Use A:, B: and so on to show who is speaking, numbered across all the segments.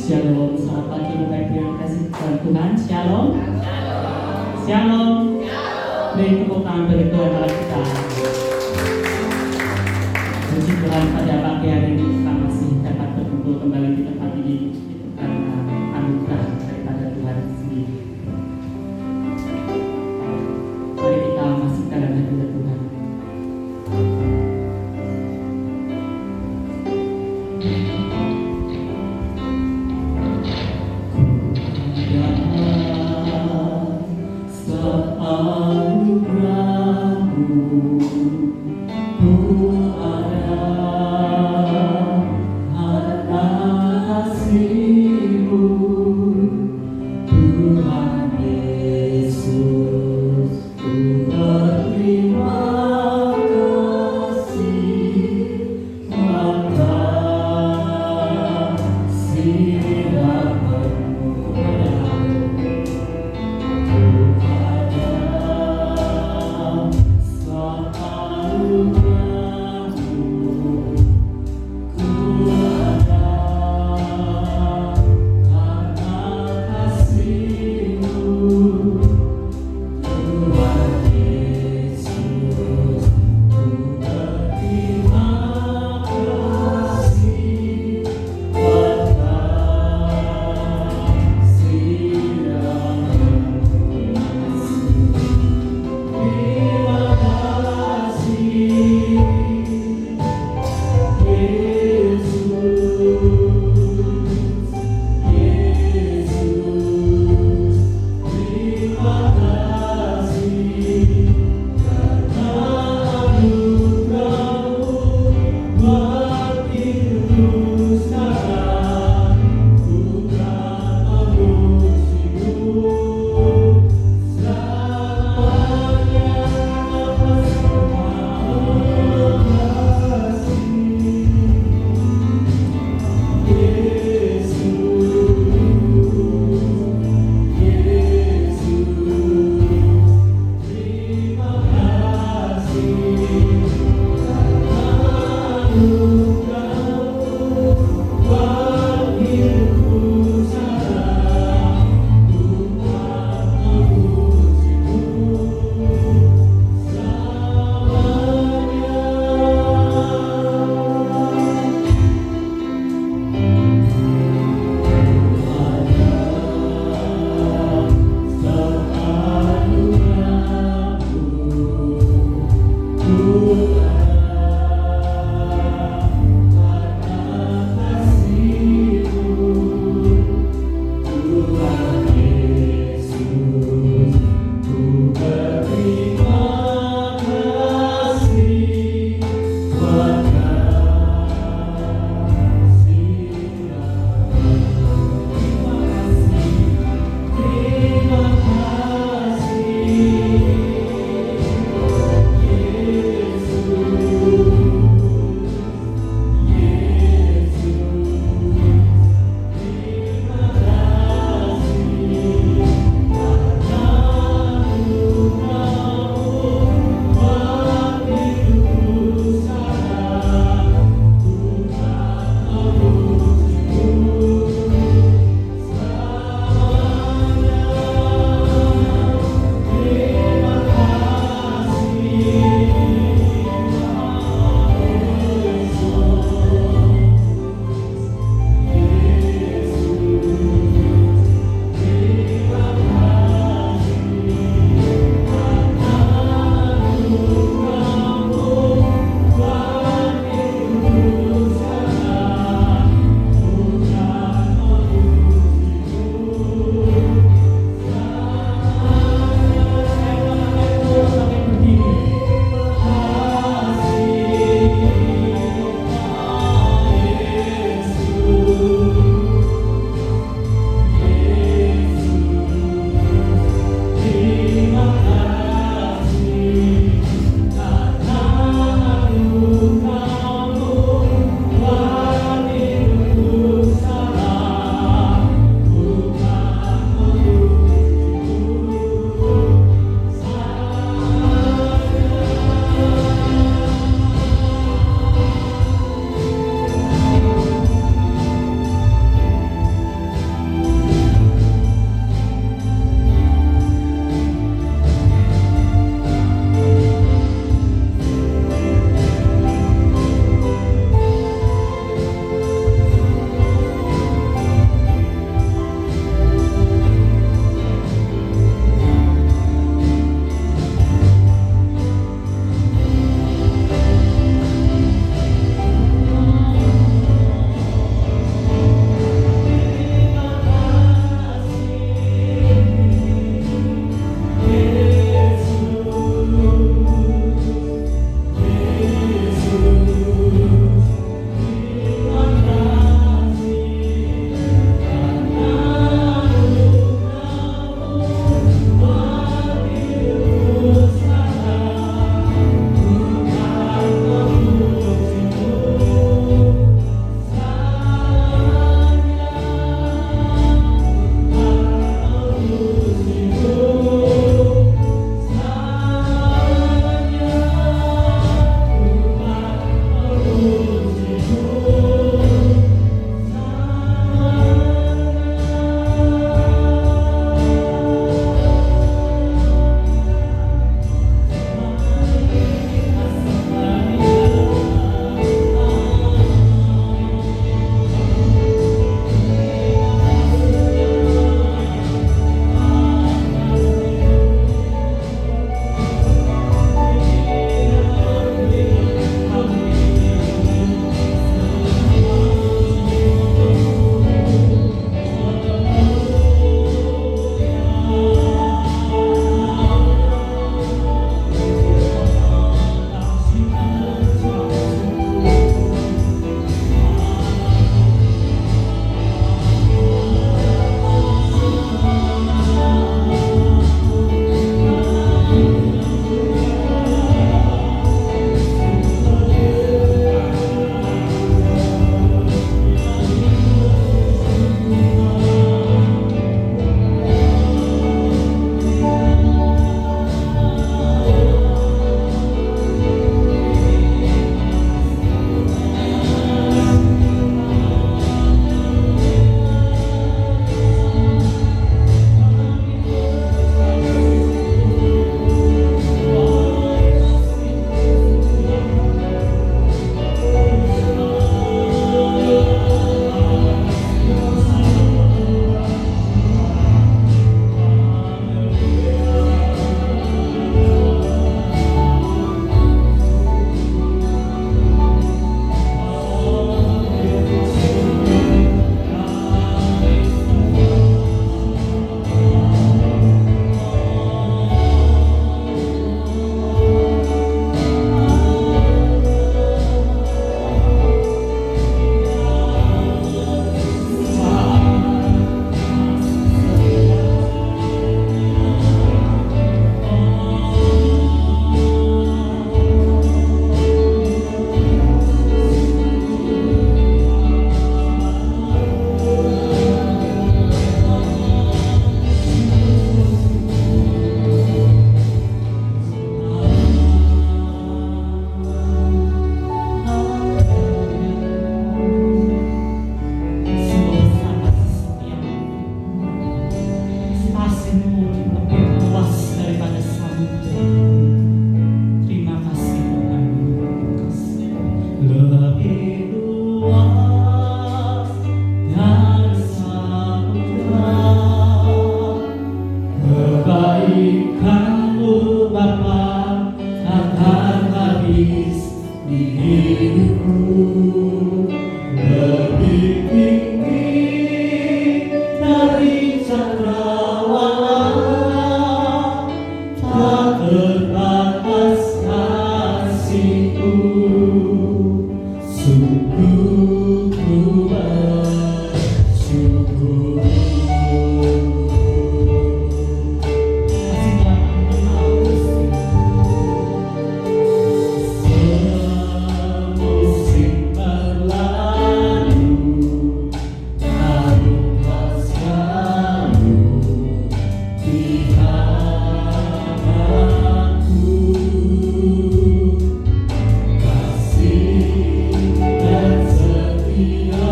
A: Shalom, selamat pagi Bapak Ibu yang kasih Tuhan. Shalom. Shalom. Beri tepuk tangan bagi Tuhan Allah kita. Puji Tuhan pada pagi hari ini kita masih dapat berkumpul kembali di tempat ini itu karena anugerah daripada Tuhan sendiri. Mari kita masih dalam hadirat Tuhan.
B: Terima kasih.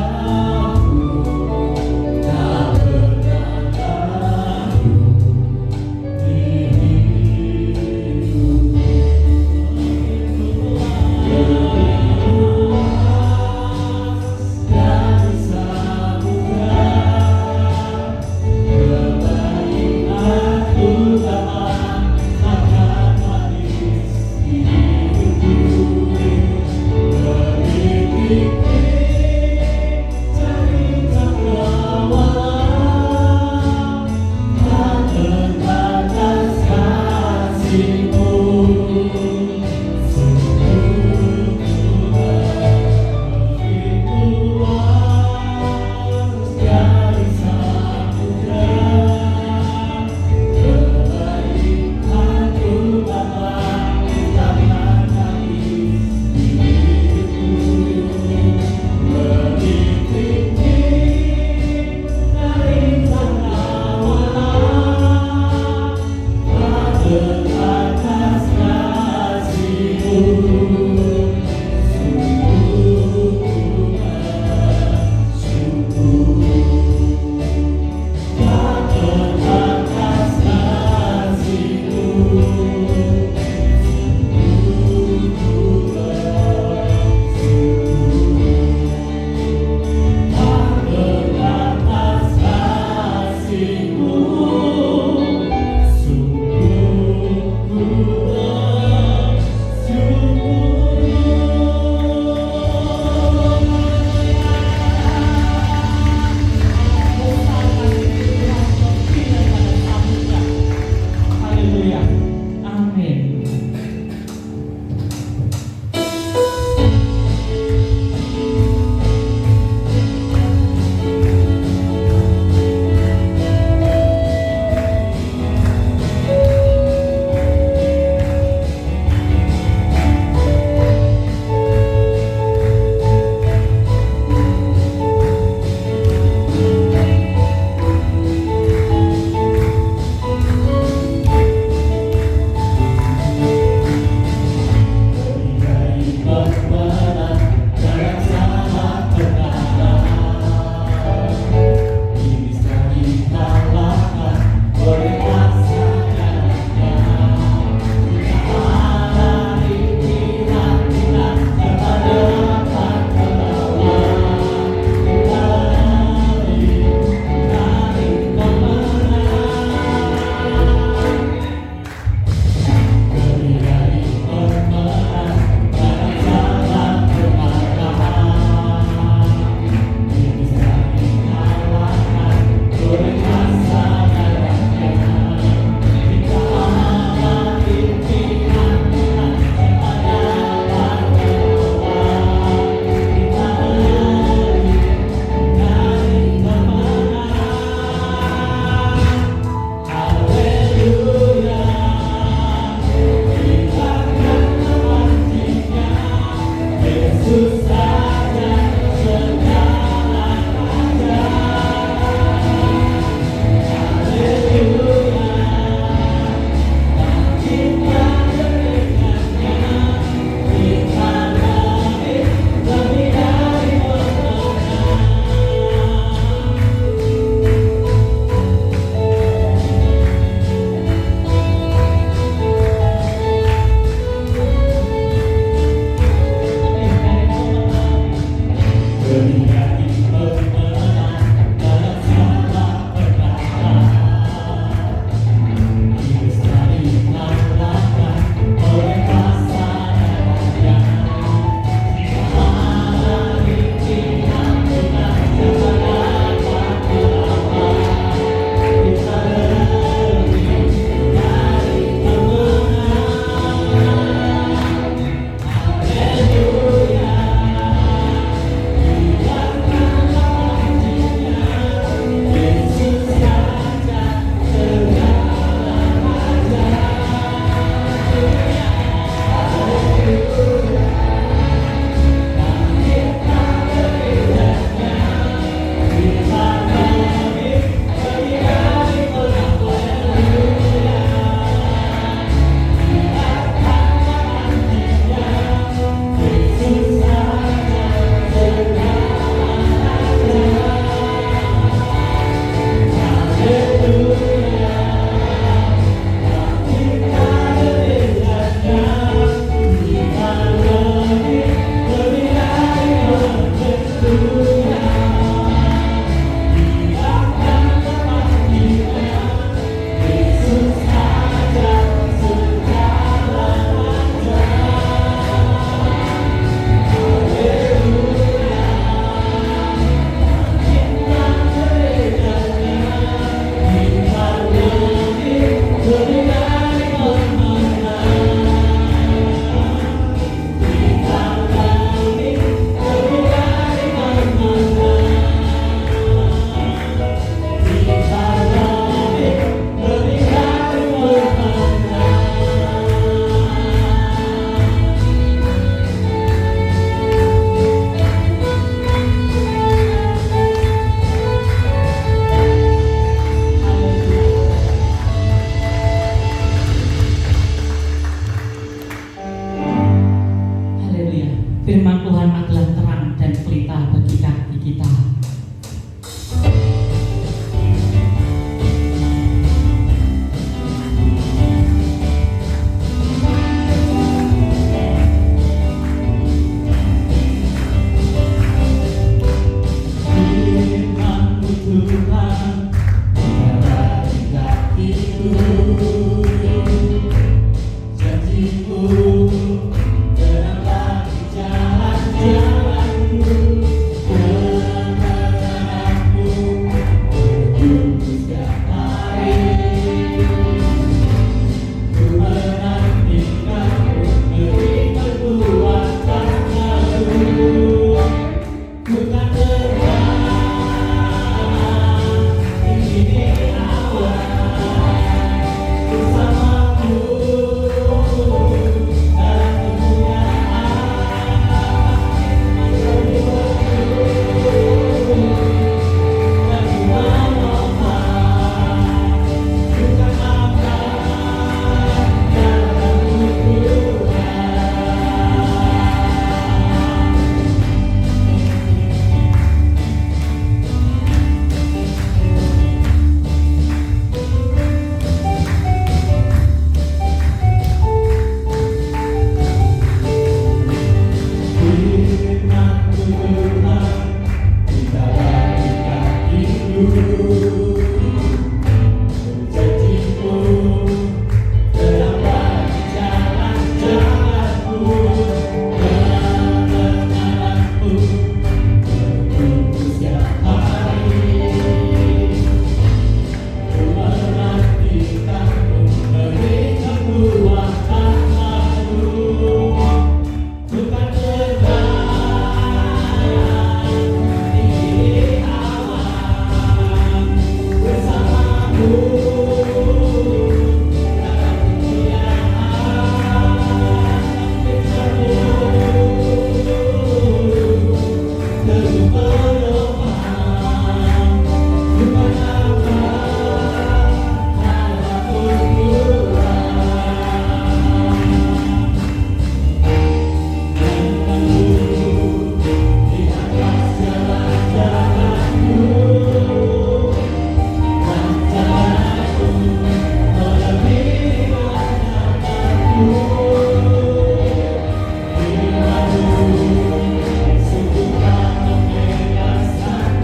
B: Terima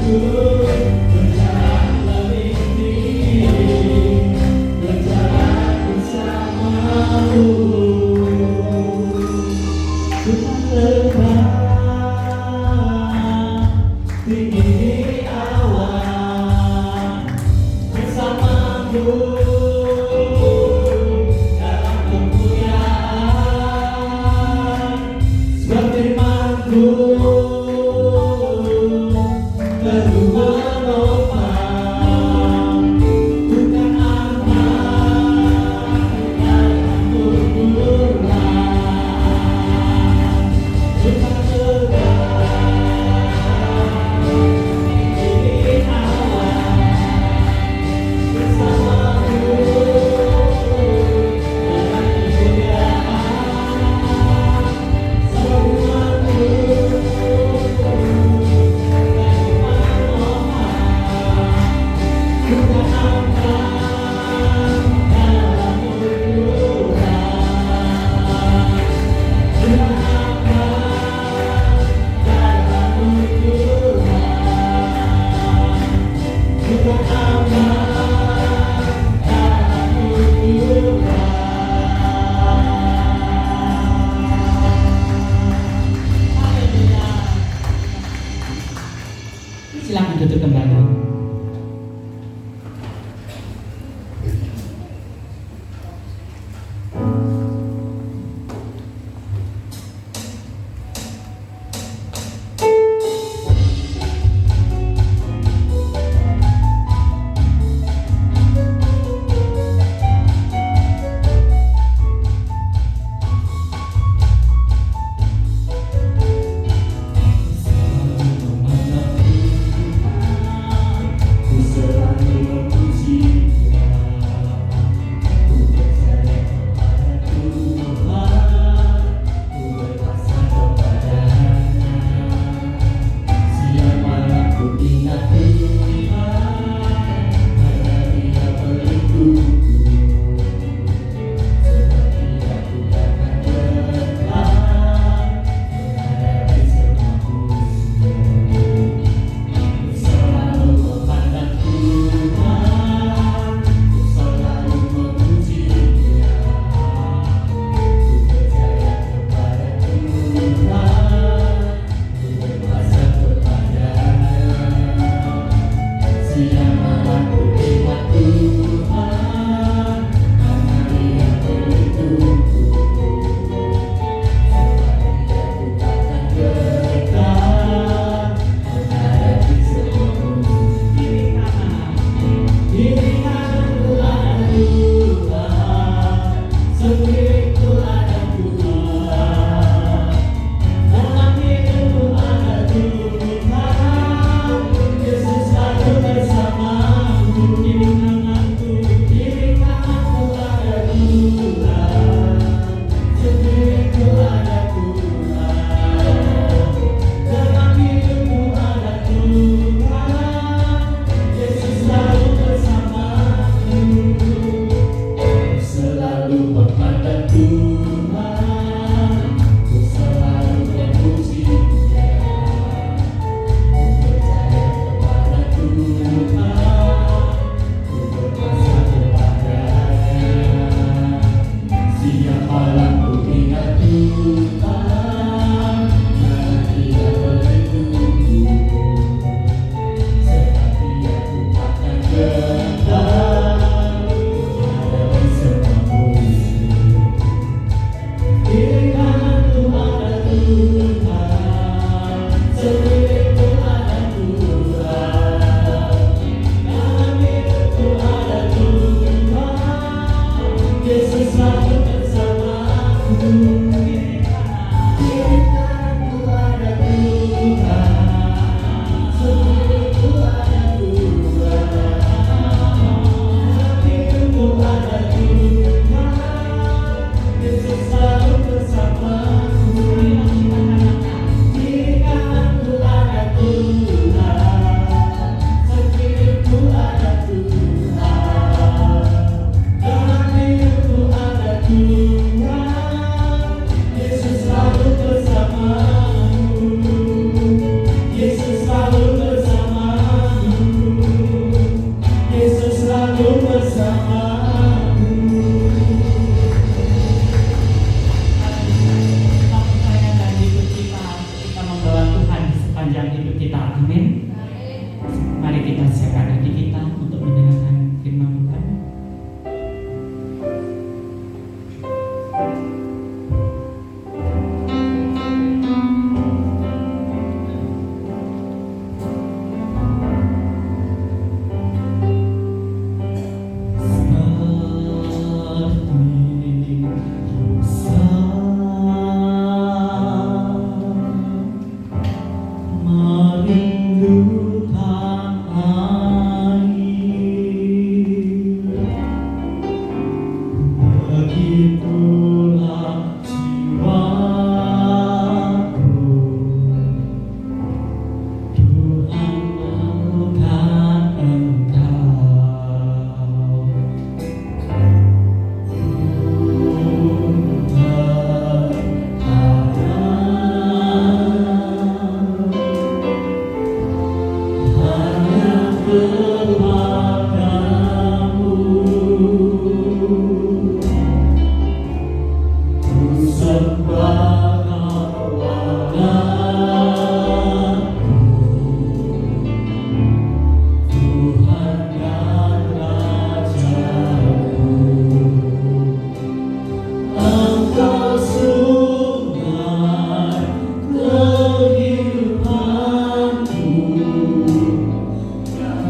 A: berjalan lebih tinggi, berjalan bersamamu. Tuhan terbang tinggi di awan bersamamu dalam kemuliaan. Sebab firman-Mu baru menopang, bukan aman dalam kemuliaan. Tuhan terbang tinggi di awan bersamamu dalam kemuliaan. Silakan duduk kembali.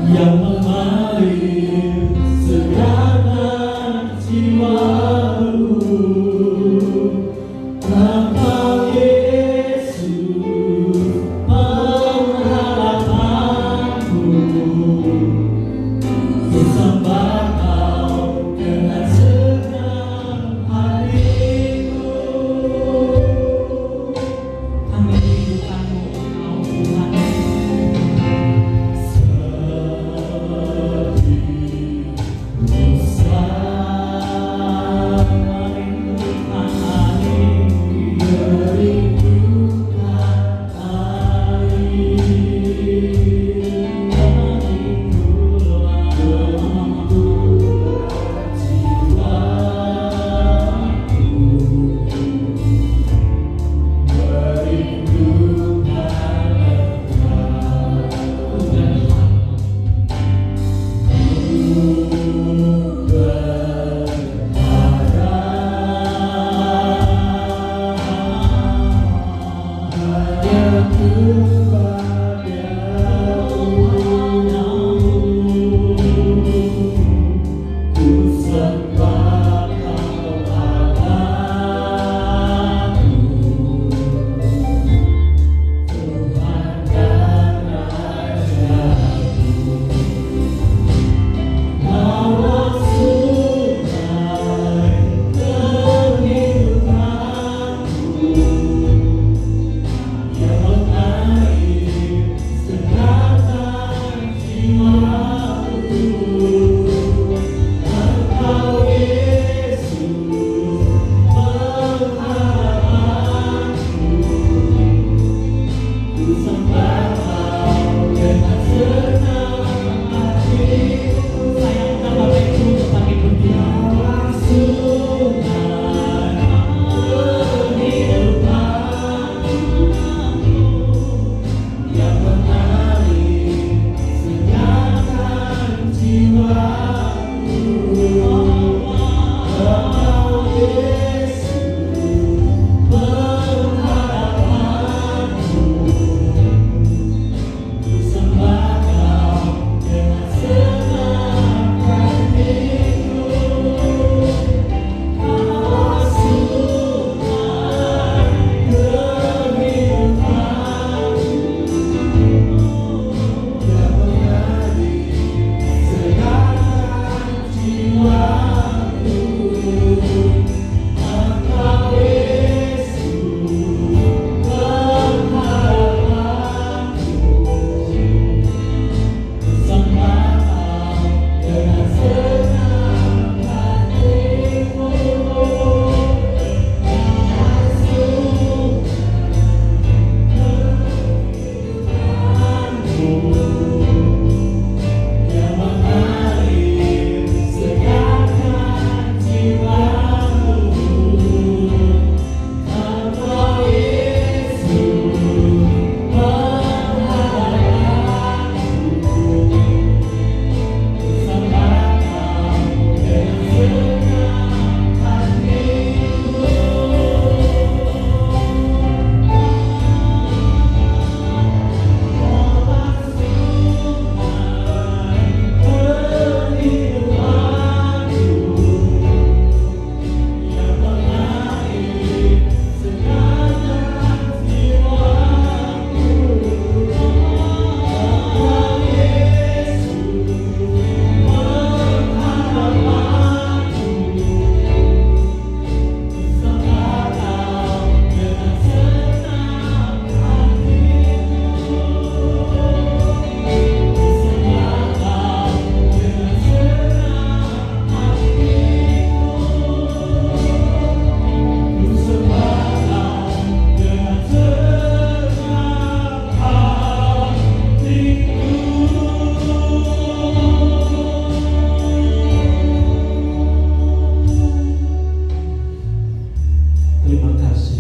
B: yang mengalir segenap jiwaku. Engkau Yesus pengharapanku, ku sembah Kau dengan segenap hatiku.
A: Kami merindukan-Mu, Engkau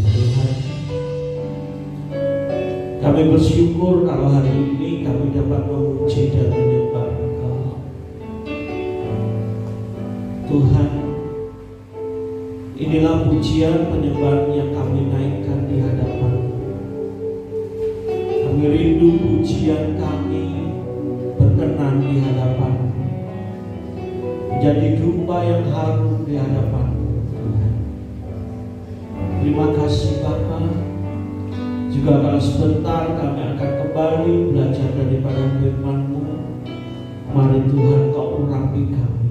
A: Tuhan.
B: Kami bersyukur kalau hari ini kami dapat memuji dan menyembah Engkau. Tuhan, inilah pujian penyembahan yang kami naikkan di hadapan-Mu. Kami rindu pujian kami berkenan di menjadi dupa yang harum di hadapan-Mu Tuhan. Terima kasih Bapa. Juga kalau sebentar kami akan kembali belajar daripada firman-Mu, mari Tuhan Kau urapi kami.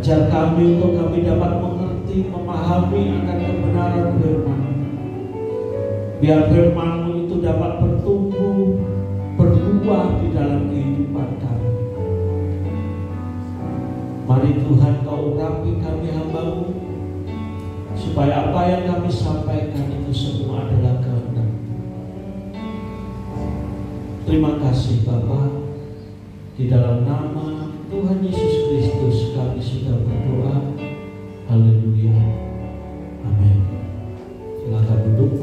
B: Ajar kami untuk kami dapat mengerti, memahami akan kebenaran firman-Mu. Biar firman-Mu itu dapat bertumbuh, berbuah di dalam kehidupan kami. Mari Tuhan Kau urapi kami hamba-Mu, supaya apa yang kami sampaikan itu semua adalah kehendak. Terima kasih Bapa. Di dalam nama Tuhan Yesus Kristus kami sudah berdoa. Haleluya. Amin. Silakan duduk.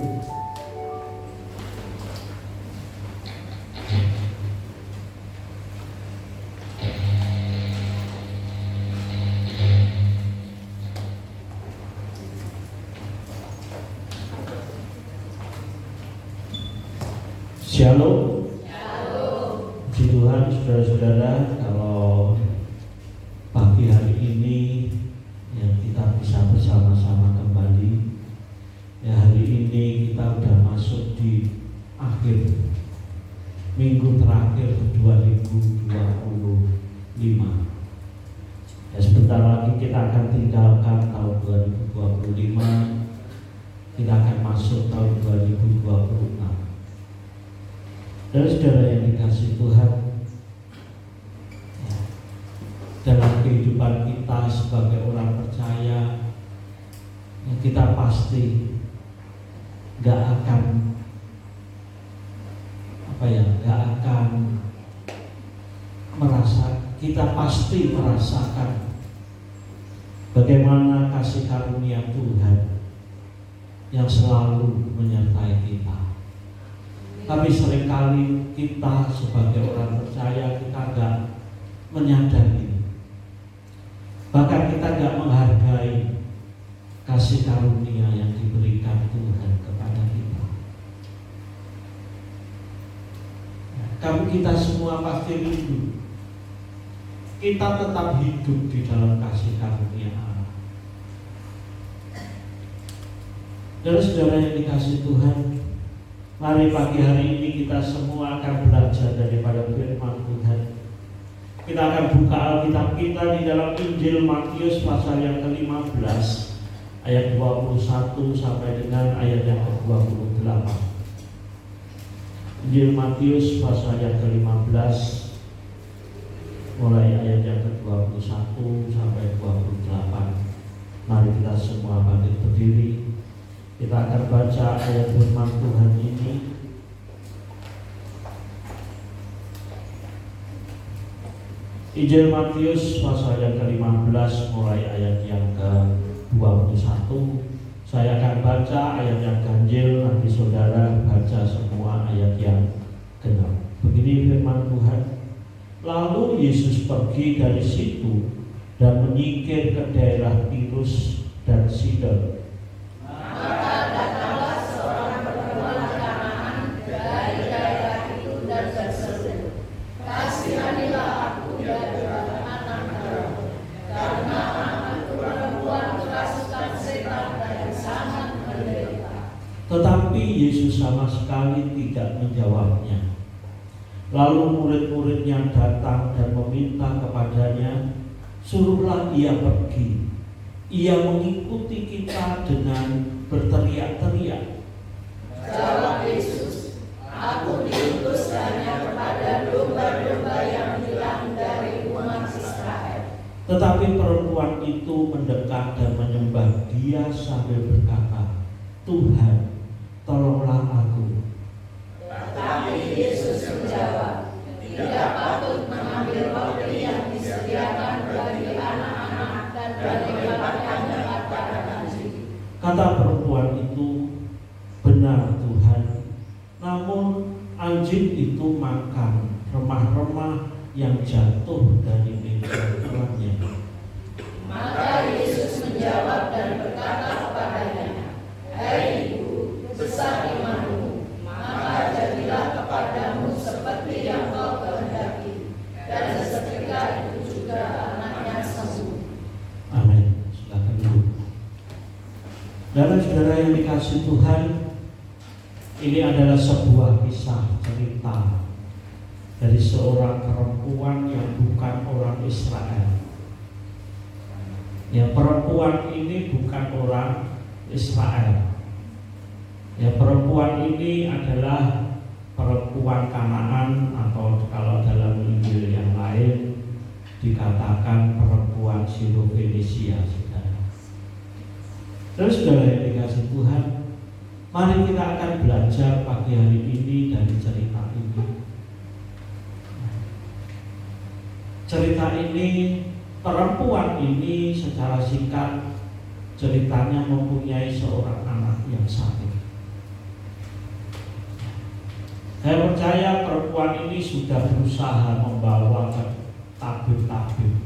B: Shalom. Puji Tuhan, saudara-saudara, kalau pagi hari ini yang kita bisa bersama-sama kembali, ya hari ini kita sudah masuk di akhir minggu terakhir 2025. Ya sebentar lagi kita akan tinggalkan tahun 2025, kita akan masuk tahun 2026. Dan saudara yang dikasihi Tuhan, ya, dalam kehidupan kita sebagai orang percaya, ya, kita pasti gak akan kita pasti merasakan bagaimana kasih karunia Tuhan yang selalu menyertai kita. Tapi seringkali kita sebagai orang percaya kita gak menyadari, bahkan kita gak menghargai kasih karunia yang diberikan Tuhan kepada kita. Kami kita semua pasti rindu kita tetap hidup di dalam kasih karunia Allah. Dan saudara yang dikasihi Tuhan, mari pagi hari ini kita semua akan belajar daripada firman Tuhan. Kita akan buka Alkitab kita di dalam Injil Matius pasal yang ke-15 ayat 21 sampai dengan ayat yang ke-28. Injil Matius pasal yang ke-15 mulai ayat yang ke-21 sampai 28. Mari kita semua bangkit berdiri. Kita akan baca ayat firman Tuhan ini. Injil Matius pasal yang ke-15 mulai ayat yang ke-21. Saya akan baca ayat yang ganjil, nanti saudara baca semua ayat yang genap. Begini firman Tuhan. Lalu Yesus pergi dari situ dan menyingkir ke daerah Tirus dan Sidon.
C: Maka datanglah seorang perempuan Kanaan dari daerah itu dan berseru, "Kasihanilah aku ya Tuhan, anakku, karena anakku perempuan kerasukan setan dan sangat menderita."
B: Tetapi Yesus sama sekali tidak menjawabnya. Lalu murid-muridnya datang dan meminta kepadanya, "Suruhlah ia pergi." Ia mengikuti kita dengan berteriak-teriak.
C: Jawab Yesus, "Aku diutus hanya kepada domba-domba yang hilang dari umat Israel."
B: Tetapi perempuan itu mendekat dan menyembah Dia sambil berkata, "Tuhan, tolonglah aku."
C: Tetapi Yesus menjawab, "Tidak patut mengambil roti yang disediakan bagi anak-anak dan melemparkannya kepada anjing."
B: Kata perempuan itu, "Benar Tuhan, namun anjing itu makan remah-remah yang jatuh dari meja tuannya."
C: Maka Yesus menjawab dan berkata kepadanya, "Hai ibu, besar imanmu, maka jadilah kepadamu seperti yang kau kehendaki." Dan seketika itu juga anaknya sembuh.
B: Saudara-saudara yang dikasihi Tuhan, ini adalah sebuah kisah cerita dari seorang perempuan yang bukan orang Israel. Ya, perempuan ini bukan orang Israel. Ya, perempuan ini adalah perempuan Kanaan, atau kalau dalam Injil yang lain dikatakan perempuan Siro-Fenisia. Terus saudara yang dikasihi Tuhan, mari kita akan belajar pagi hari ini dari cerita ini. Cerita ini, perempuan ini secara singkat ceritanya mempunyai seorang anak yang sakit. Saya percaya perempuan ini sudah berusaha membawa ke tabib-tabib,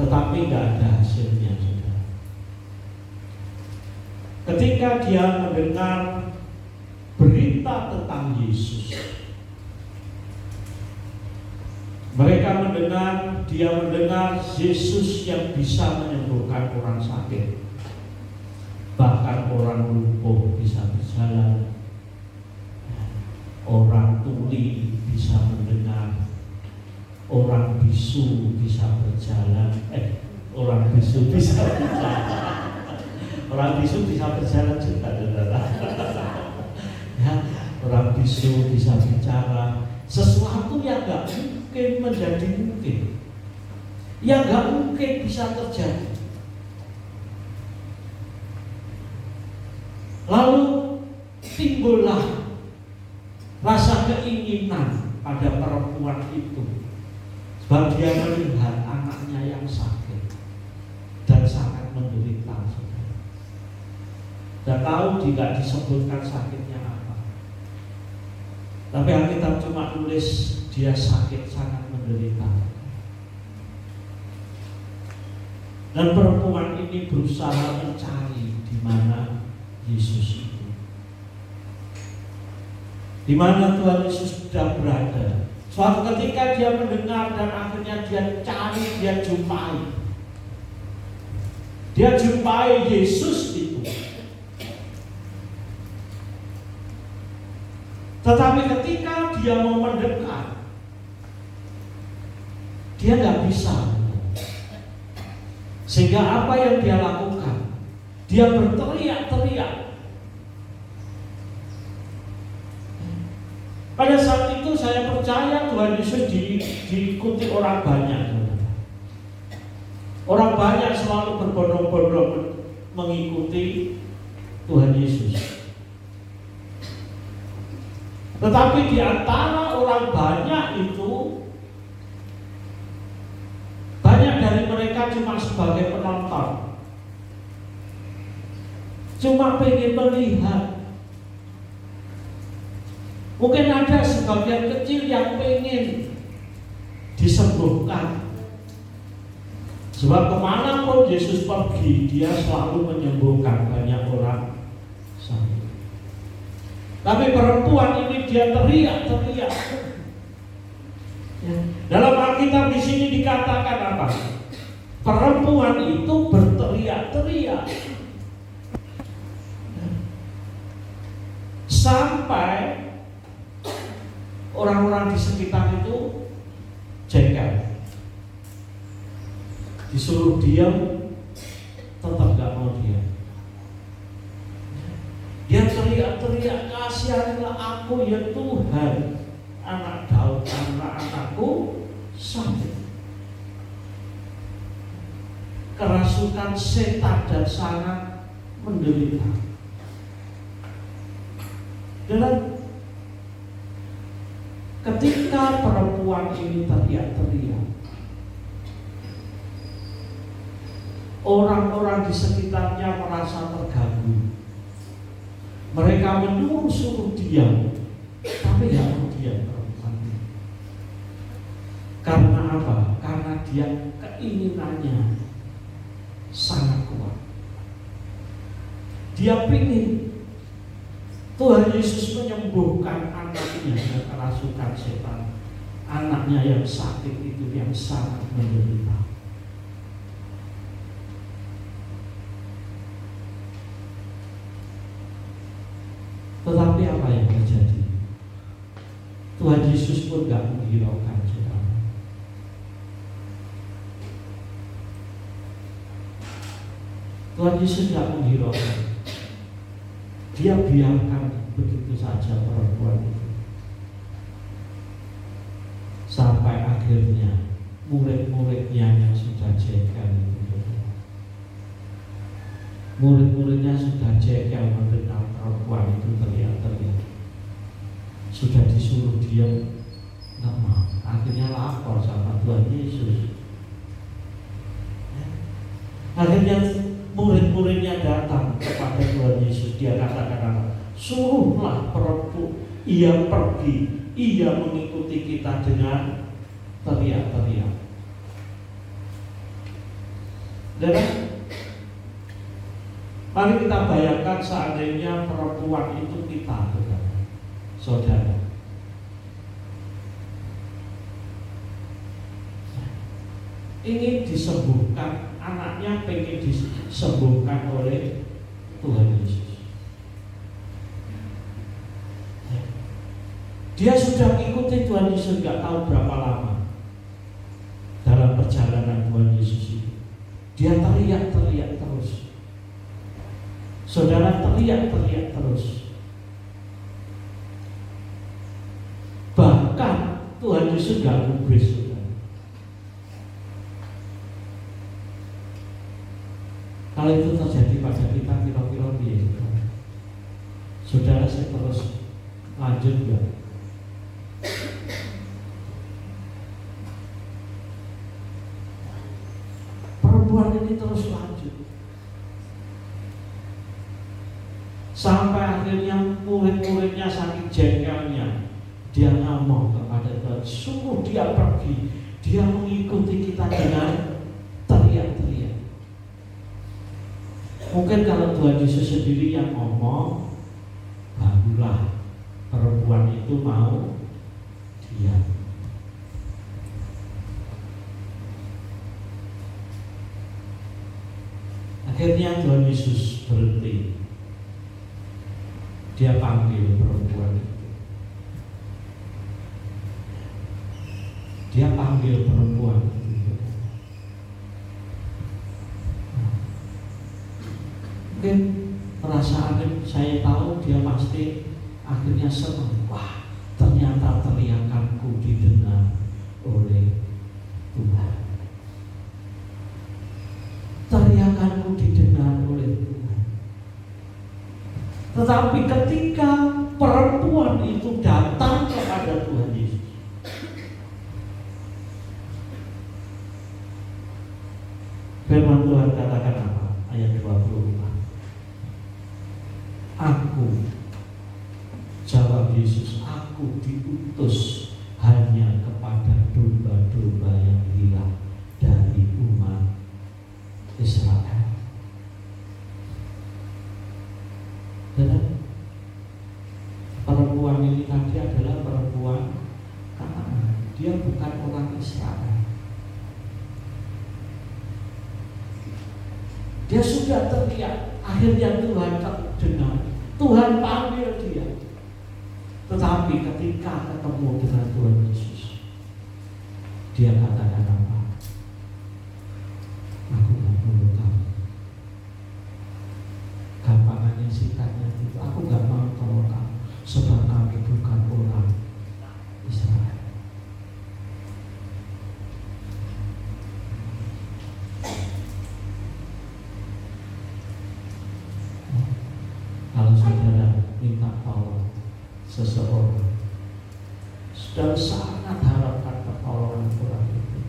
B: tetapi tidak ada hasilnya, saudara. Ketika dia mendengar berita tentang Yesus, dia mendengar Yesus yang bisa menyembuhkan orang sakit, bahkan orang lumpuh bisa berjalan, orang tuli bisa mendengar, orang bisu bisa berjalan, orang bisu bisa berjalan. Orang bisu bisa berjalan juga, saudara. Ya, orang bisu bisa bicara. Sesuatu yang gak mungkin menjadi mungkin, yang gak mungkin bisa terjadi. Lalu timbullah rasa keinginan pada perempuan itu, sebab dia melihat anaknya yang sakit dan sangat menderita. Tidak tahu tidak disebutkan sakitnya apa, tapi Alkitab cuma tulis dia sakit sangat menderita. Dan perempuan ini berusaha mencari di mana Yesus itu, di mana Tuhan Yesus sudah berada. Suatu ketika dia mendengar dan akhirnya dia cari, dia jumpai Yesus itu. Tetapi ketika dia mau mendekat, dia nggak bisa. Sehingga apa yang dia lakukan? Dia berteriak-teriak. Pada saat itu saya percaya Tuhan Yesus diikuti orang banyak. Orang banyak selalu berbondong-bondong mengikuti Tuhan Yesus. Tetapi di antara orang banyak itu, banyak dari mereka cuma sebagai penonton, cuma pengen melihat. Mungkin ada sebagian kecil yang pengen disembuhkan, sebab kemanapun Yesus pergi, dia selalu menyembuhkan banyak orang sakit. Tapi perempuan ini dia teriak-teriak. Ya. Dalam Alkitab di sini dikatakan apa? Perempuan itu berteriak-teriak sampai orang-orang di sekitar itu jengkel. Disuruh diam, tetap gak mau diam. Dia teriak-teriak, kasihanilah aku ya Tuhan, anak Daud, anak-anakku sakit. Kerasukan setan dan sangat menderita. Dan ketika perempuan ini teriak-teriak, orang-orang di sekitarnya merasa terganggu. Mereka menyuruh suruh diam, tapi gak mau diam perempuan ini. Karena apa? Karena dia keinginannya sangat kuat. Dia ingin Tuhan Yesus menyembuhkan anaknya yang kerasukan setan, anaknya yang sakit itu, yang sangat menderita. Tuhan Yesus tidak menghiraukan. Dia biarkan begitu saja perempuan itu. Sampai akhirnya murid-muridnya yang sudah jengkel itu, murid-muridnya sudah jengkel mendengar perempuan itu teriak-teriak, sudah disuruh diam, nggak mau. Akhirnya lapor sama Tuhan Yesus. Akhirnya murid-muridnya datang kepada Tuhan Yesus. Dia katakan, suruhlah perempuan ia pergi, ia mengikuti kita dengan teriak-teriak. Dan mari kita bayangkan seandainya perempuan itu kita, saudara. Ingin disembuhkan, anaknya pengen disembuhkan oleh Tuhan Yesus. Dia sudah ikuti Tuhan Yesus gak tahu berapa lama dalam perjalanan Tuhan Yesus itu. Dia teriak-teriak terus. Saudara, teriak-teriak terus. Bahkan Tuhan Yesus gak gubris. Kalau itu terjadi pada kita, kira-kira dia, saudara, saya terus lanjut ya. Perempuan ini terus lanjut sampai akhirnya murid-muridnya saking jengkelnya, dia ngomong kepada Tuhan, suruh dia pergi, dia mengikuti kita dengan teriak-teriak. Mungkin kalau Tuhan Yesus sendiri yang ngomong, barulah perempuan itu mau diam. Akhirnya Tuhan Yesus berhenti. Dia panggil perempuan itu. Dia panggil perempuan itu. Mungkin perasaannya, saya tahu dia pasti akhirnya senang. Wah, ternyata teriakanku didengar oleh Tuhan. Teriakanku didengar oleh Tuhan. Tetapi ketika perempuan itu datang kepada Tuhan Yesus, firman Tuhan katakan apa? Ayat 25. Aku, jawab Yesus, aku diutus hanya kepada domba-domba yang hilang dari umat Israel. Dan perempuan ini tadi adalah perempuan Kanaan. Dia bukan orang Israel. Dia sudah teriak. Akhirnya Tuhan dengar. Tuhan panggil dia. Tetapi ketika ketemu dengan Tuhan Yesus, dia katakan apa? Aku gak perlu tahu. Gampangannya singkatnya itu, aku gak mau tahu kamu, sebab kami bukan orang Israel. Kalau saudara minta tolong seseorang, saudara sangat harapkan pertolongan orang itu.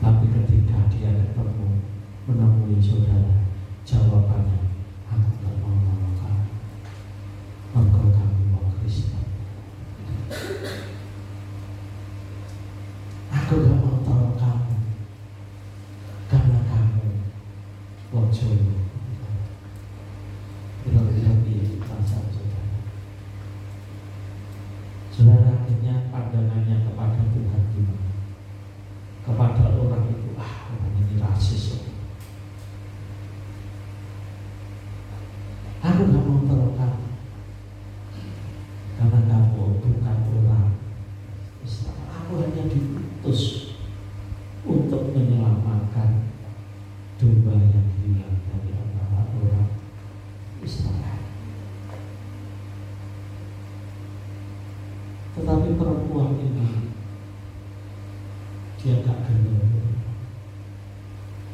B: Tapi ketika dia ketemu, menemui saudara, jawabannya, aku tak mau nolong kamu, engkau kamu mau Kristen. Aku tak mau tolong kamu, karena kamu wajib. Lebih perasaan saudara. Saudara akhirnya pandangannya kepada Tuhan gimana? Kepada orang itu, orang ini rasis. Aku gak mau tolong kamu, karena kamu bukan orang Israel. Aku hanya diutus untuk menyelamatkan domba yang perempuan ini dia gak gelo,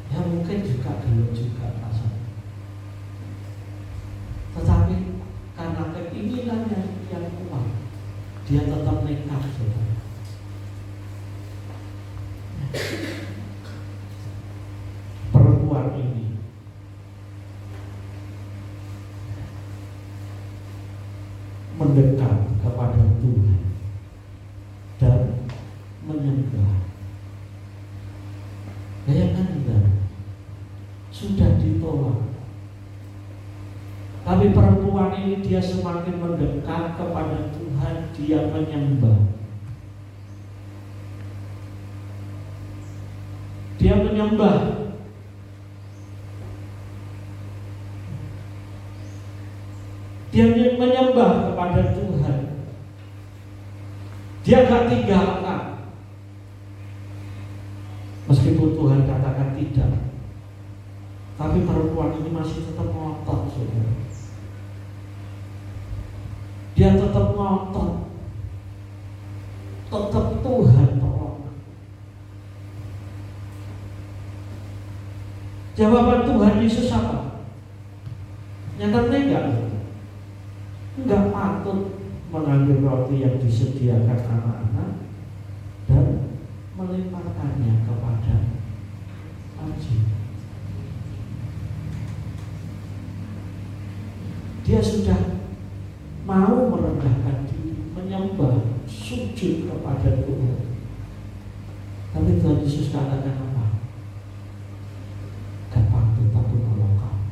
B: ya mungkin juga gelo juga rasanya, tetapi karena keinginannya yang kuat, dia tetap nekat. Saudara. Perempuan ini mendekat kepada Tuhan dan menyembah. Bayangkan sudah ditolak, tapi perempuan ini dia semakin mendekat kepada Tuhan, dia menyembah. Dia menyembah. Dia menyembah kepada Tuhan. Dia gak tinggalkan. Meskipun Tuhan katakan tidak, tapi perempuan ini masih tetap ngotot, saudara. Dia tetap ngotot. Tetap Tuhan tolong. Jawaban Tuhan Yesus apa? Nyatanya enggak patut mengambil roti yang disediakan anak-anak dan melemparkannya kepada anjing. Dia sudah mau merendahkan diri, menyembah, sujud kepada Tuhan. Tapi Tuhan Yesus katakan apa? Gak patut aku nolong kamu.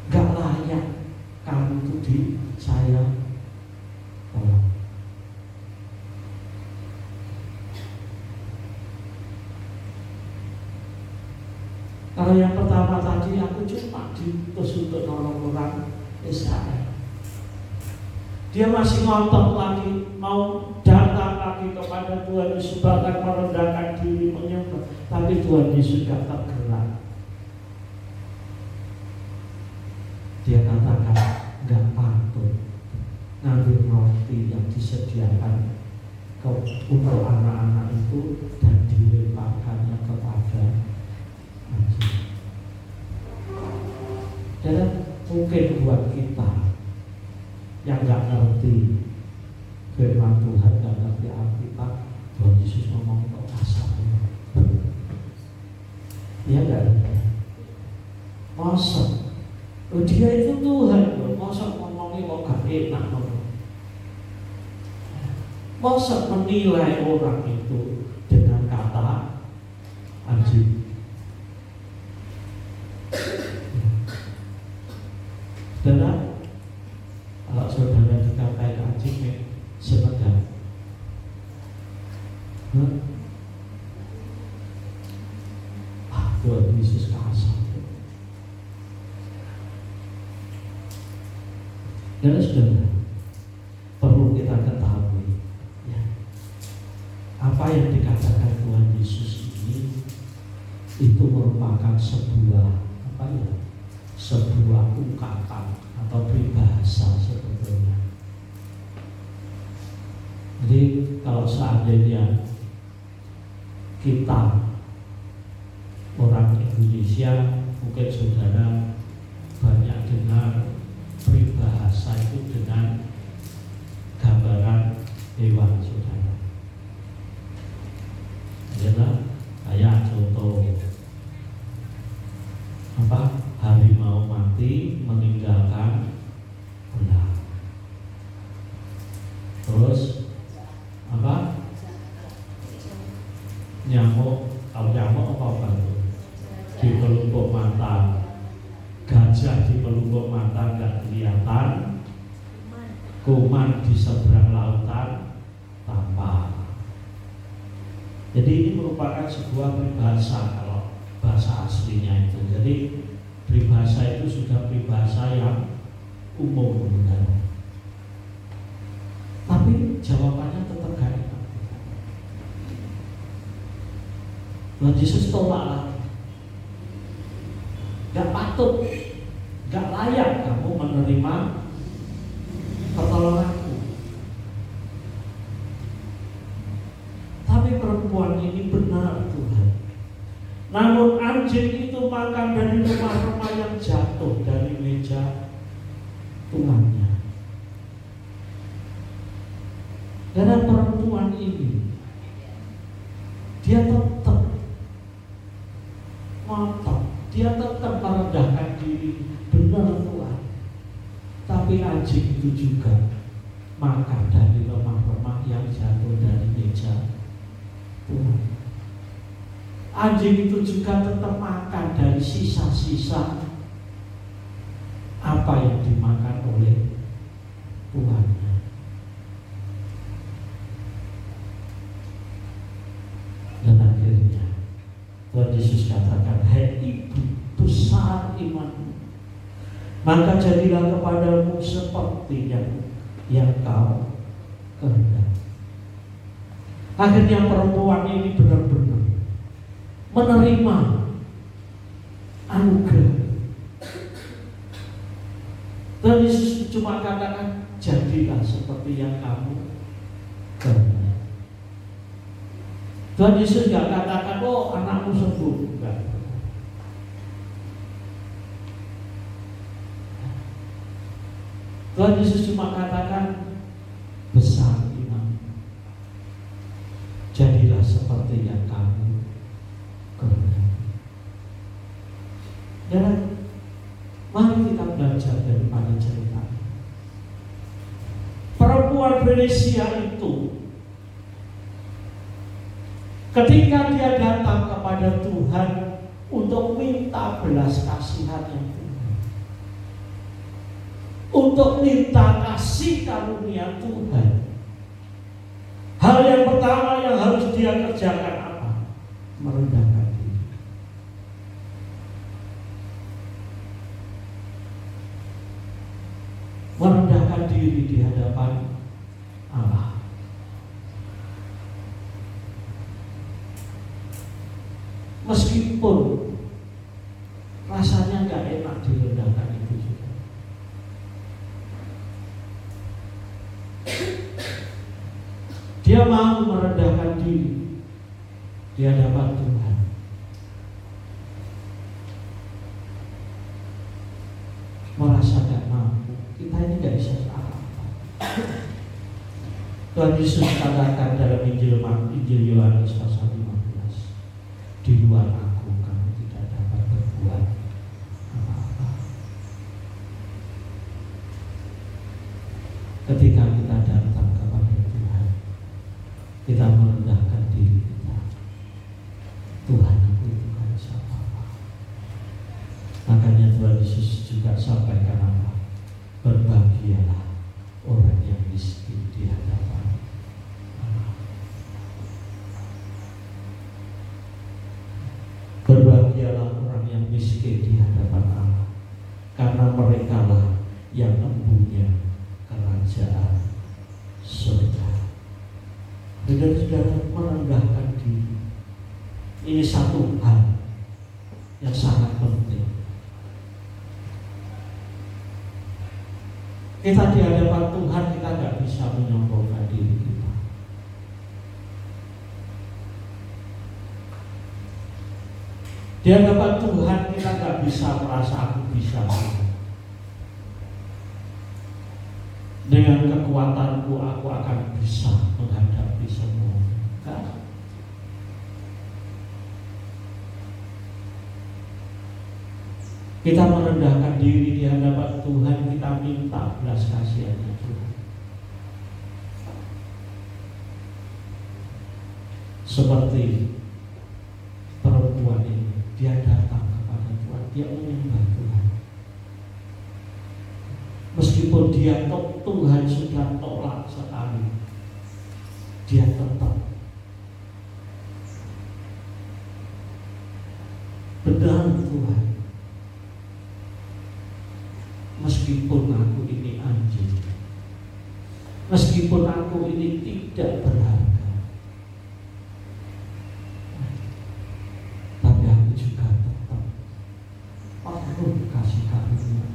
B: Gak layak kamu itu di saya tolong. Kalau yang pertama tadi aku cuma diutus untuk nolong orang Israel. Dia masih ngotot lagi, mau datang lagi kepada Tuhan Yesus, bahkan merendahkan diri menyembah. Tapi Tuhan Yesus gak tergerak. Dia katakan gak patut ngambil roti yang disediakan untuk anak-anak itu dan dilemparkannya kepada anjing. Dan mungkin buat kita yang gak ngerti firman Tuhan, gak ngerti Alkitab, Tuhan Yesus ngomong kok kasar. Iya gak? Masa dia itu Tuhan, masa ngomongnya kok gak enak. Masa menilai orang itu dengan kata anjing. Saudara, kalau saudara dikatain anjing, sekedar Tuhan Yesus kasar. Dan saudara, perlu kita ketahui ya, apa yang dikatakan Tuhan Yesus ini itu merupakan sebuah sebuah ungkapan atau peribahasa sebetulnya. Jadi kalau seandainya kita orang Indonesia, mungkin saudara banyak dengar peribahasa itu dengan gambaran hewan, saudara. Adalah kayak contoh harimau mati meninggalkan belah. Terus nyamuk, tahu nyamuk apa di pelupuk mata, gajah di pelupuk mata nggak kelihatan, kuman di seberang lautan tampak. Jadi ini merupakan sebuah peribahasa kalau bahasa aslinya itu. Jadi peribahasa itu sudah peribahasa yang umum, benar. Tapi jawabannya tetap gak enak. Tuhan Yesus tolak lagi. Gak patut, gak layak kamu menerima pertolonganku. perempuan ini benar Tuhan. Namun anjing itu makan dari remah-remah yang jatuh dari meja tuannya. Karena perempuan ini dia tetap ngotot, dia tetap merendahkan diri, benar Tuhan. Tapi anjing itu juga makan dari remah-remah yang jatuh dari meja Tuhan. Anjing itu juga tetap makan dari sisa-sisa apa yang dimakan oleh tuannya. Dan akhirnya Tuhan Yesus katakan, "Hai ibu, besar imanmu, maka jadilah kepadamu seperti yang kau kehendaki." Akhirnya perempuan ini benar-benar menerima anugerah. Tuhan Yesus cuma katakan, "Jadilah seperti yang kamu kehendaki." Tuhan Yesus gak katakan, "Oh, anakmu sembuh." Enggak. Tuhan Yesus cuma katakan, "Besar iman, jadilah seperti yang kamu kehendaki." Dan mari kita belajar daripada cerita ini. Perempuan Venesia itu ketika dia datang kepada Tuhan untuk minta belas kasihan yang Tuhan, untuk minta kasih karunia Tuhan, hal yang pertama yang harus dia kerjakan apa? Merendahkan diri. Merendahkan diri di hadapan Allah. Meskipun rasanya gak enak direndahkan itu juga. Dia mau merendahkan diri di hadapan Tuhan. Merasa gak mampu, kita ini gak bisa apa-apa. Tuhan Yesus katakan dalam Injil Yohanes pasal 15, "Di luar aku kamu tidak dapat berbuat apa-apa." Ketika kita datang kepada Tuhan, kita merendahkan diri kita. Tuhan, aku itu gak bisa apa-apa. Makanya Tuhan Yesus juga sampaikan apa? Berbahagialah orang yang miskin di hadapan Allah. Berbahagialah orang yang miskin di hadapan Allah, karena merekalah yang empunya kerajaan surga. Saudara-saudara, merendahkan diri ini satu hal yang sangat penting. Kita di hadapan Tuhan, kita gak bisa menyombongkan diri kita. Di hadapan Tuhan kita gak bisa merasa aku bisa. Dengan kekuatanku aku akan bisa menghadapi semua. Kita merendahkan diri di hadapan Tuhan, kita minta belas kasihan-Nya Tuhan. Seperti perempuan ini, dia datang kepada Tuhan, dia menyembah Tuhan. Meskipun dia Tuhan sudah tolak sekali, dia tetap benar Tuhan. Meskipun aku ini anjing, meskipun aku ini tidak berharga, tapi aku juga tetap perlu kasih karunia.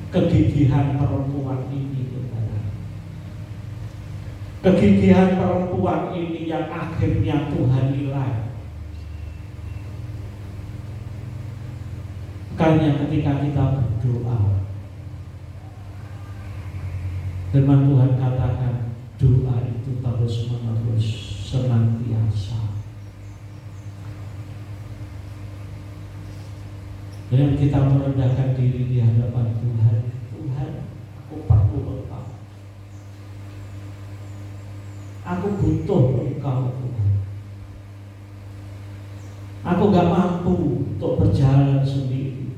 B: Kegigihan perempuan ini, saudara, Kegigihan perempuan ini yang akhirnya Tuhan nilai. Makanya ketika kita berdoa, firman Tuhan katakan doa itu terus menerus, senantiasa. Dan kita merendahkan diri di hadapan Tuhan. Tuhan, aku perlu Engkau. Aku butuh Engkau, Tuhan. Aku gak mampu untuk berjalan sendiri.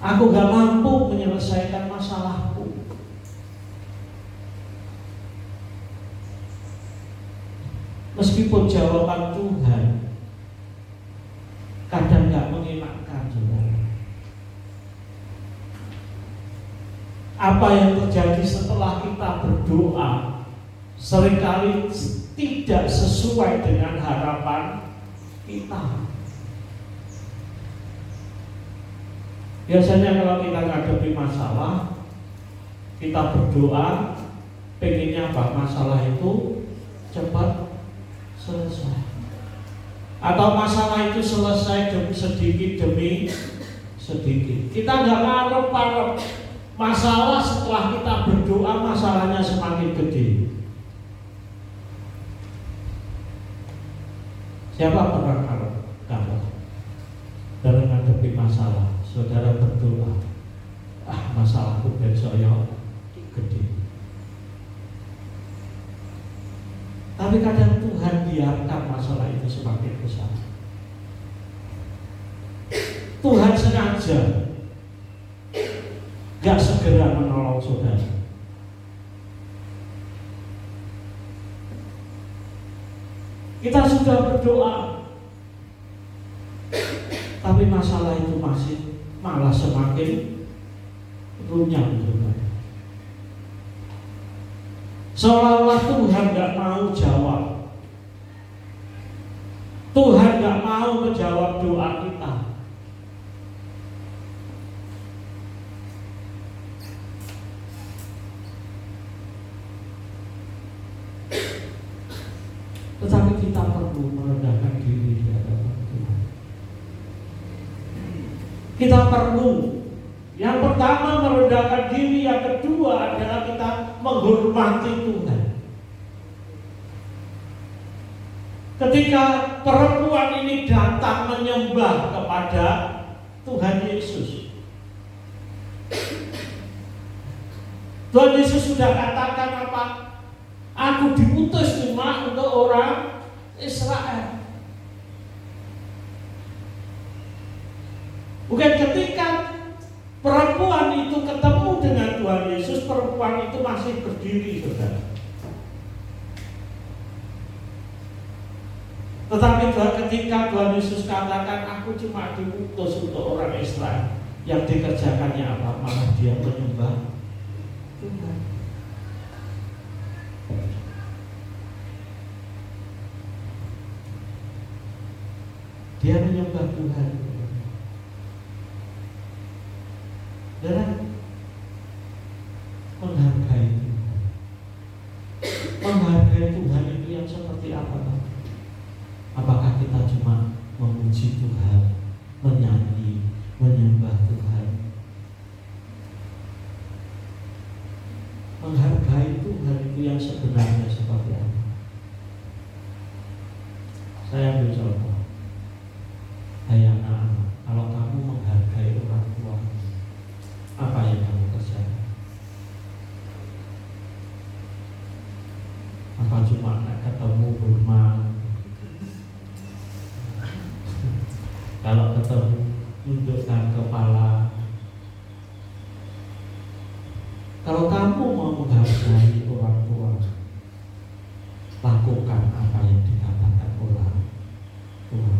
B: Aku gak mampu menyelesaikan masalahku. Meskipun jawaban Tuhan kadang gak mengenakan, saudara. Apa yang terjadi setelah kita berdoa seringkali tidak sesuai dengan harapan kita. Biasanya kalau kita menghadapi masalah, kita berdoa, pengennya apa? Masalah itu cepat selesai. Atau masalah itu selesai sedikit demi sedikit. Kita nggak ngarep-ngarep masalah setelah kita berdoa masalahnya semakin gede. Siapa pernah ngarep? Dalam menghadapi masalah, saudara berdoa, masalahku besok ya gede. Tapi kadang Tuhan biarkan masalah itu semakin besar. Tuhan sengaja gak segera menolong saudara. Kita sudah berdoa, tapi masalah itu masih malah semakin runyam. Seolah-olah Tuhan gak mau jawab. Tuhan gak mau menjawab doa kita. Tetapi kita perlu merendahkan diri di hadapan Tuhan. Kita perlu, yang pertama merendahkan diri, yang kedua adalah kita menghormati Tuhan. Ketika perempuan ini datang menyembah kepada Tuhan Yesus, Tuhan Yesus sudah katakan apa? Aku diutus cuma untuk orang Israel. Bukan ketika perempuan itu ketemu dengan Tuhan Yesus, perempuan itu masih berdiri, saudara. Tetapi ketika Tuhan Yesus katakan, aku cuma diutus untuk orang Israel, yang dikerjakannya apa? Malah dia menyembah Tuhan. Dia menyembah Tuhan. Dan menghargai Tuhan. Menghargai Tuhan itu yang seperti apa? Apakah kita cuma memuji Tuhan, menyanyi, menyembah Tuhan? Menghargai Tuhan itu yang sebenarnya seperti apa? Saya ambil contoh. Hai anak-anak, kalau kamu menghargai orang tua, apa yang kamu kerjakan? Apa cuma ketemu rumah? Kalau ketemu tundukkan kepala. Kalau kamu mau menghargai orang tua, lakukan apa yang dikatakan orang tua.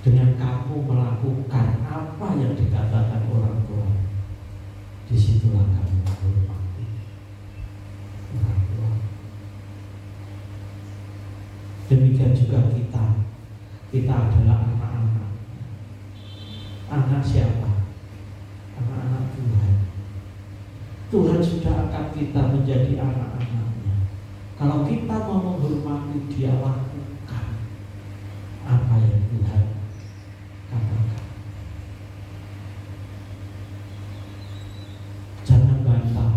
B: Dengan kamu melakukan apa yang dikatakan orang tua, disitulah kamu menghormati orang tua. Demikian juga kita adalah anak-anak. Anak siapa? sudah angkat kita menjadi anak-anaknya. Kalau kita mau menghormati Dia, lakukan apa yang Tuhan katakan. Jangan bantah.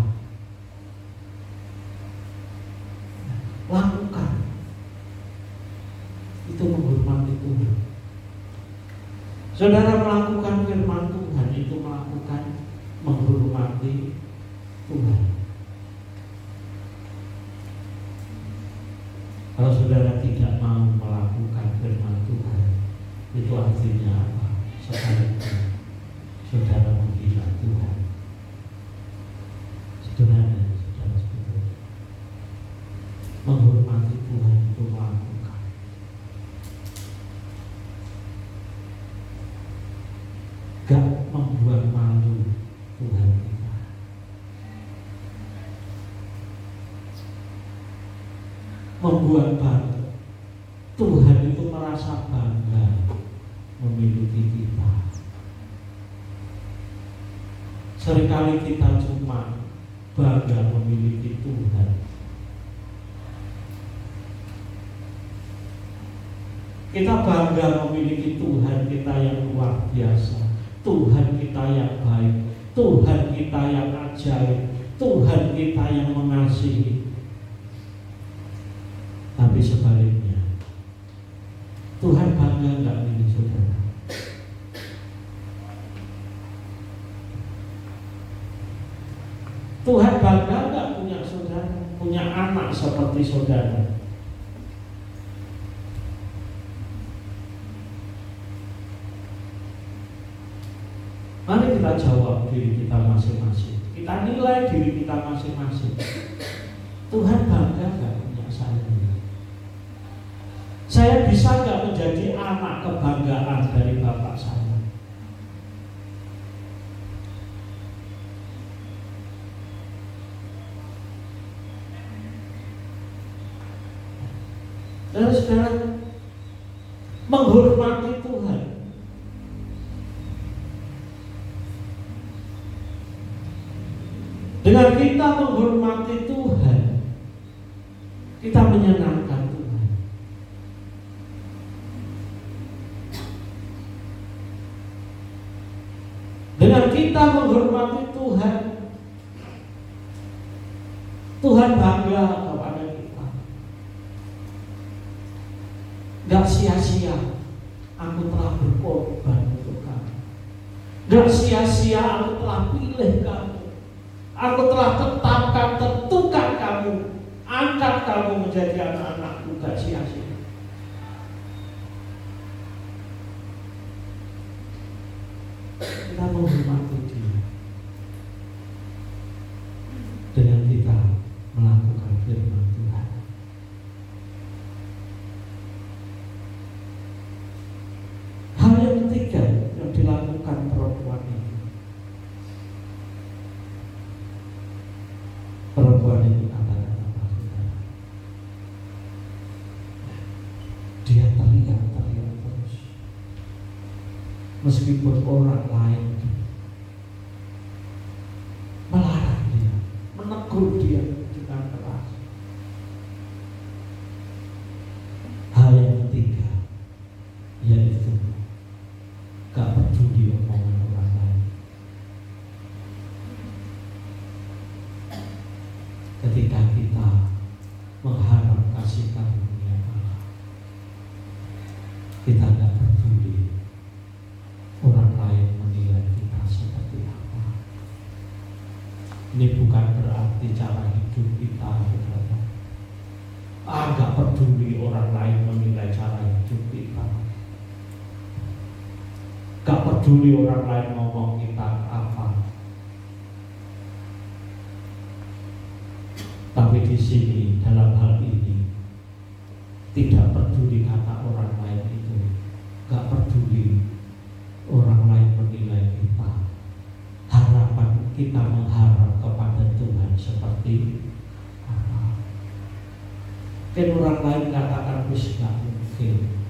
B: Lakukan. Itu menghormati Tuhan. Saudara melakukan firman Tuhan itu melakukan menghormati Tuhan. Kalau saudara tidak mau melakukan firman Tuhan, itu artinya apa? Sebaliknya saudara menghina Tuhan. Sebenarnya saudara sebetulnya menghormati Tuhan itu melakukan. Gak membuat malu Tuhan kita. Membuat bangga. Tuhan itu merasa bangga memiliki kita. Seringkali kita cuma bangga memiliki Tuhan. Kita bangga memiliki Tuhan kita yang luar biasa, Tuhan kita yang baik, Tuhan kita yang ajaib, Tuhan kita yang mengasihi. Tapi sebaliknya, Tuhan bangga enggak milih saudara? Tuhan bangga enggak punya saudara, punya anak seperti saudara? Mari kita jawab diri kita masing-masing. Kita nilai diri kita masing-masing. Tuhan bangga enggak punya saya? Saya bisa enggak menjadi anak kebanggaan dari Bapak saya? Dan saudara, menghormati Tuhan. Dengan kita menghormati Tuhan, kita menyenangkan Tuhan. Dengan kita menghormati Tuhan, Tuhan bangga kepada kita. Gak sia-sia aku telah berkorban untuk kamu. Gak sia-sia aku telah pilih kamu. Aku telah tetapkan, tentukan kamu, angkat kamu menjadi anak-anakku. Gak sia-sia. Kita menghormati Dia dengan kita melakukan firman Tuhan. Hal yang ketiga yang dilakukan perempuan itu, perempuan itu katakan apa saudara? Dia teriak terus, meskipun orang lain melarang dia, menegur dia dengan keras. Hal yang ketiga yaitu gak peduli omongan orang lain. Ketika kita mengharap kasih karunia Allah, kita gak peduli orang lain menilai kita seperti apa. Ini bukan berarti cara hidup kita, saudara. Gak peduli orang lain menilai cara hidup kita. Gak peduli orang lain ngomong kita apa. Tapi di sini dalam hal ini tidak peduli kata orang lain itu, gak peduli orang lain menilai kita. Harapan kita mengharap kepada Tuhan seperti apa? Mungkin orang lain katakan wis gak mungkin.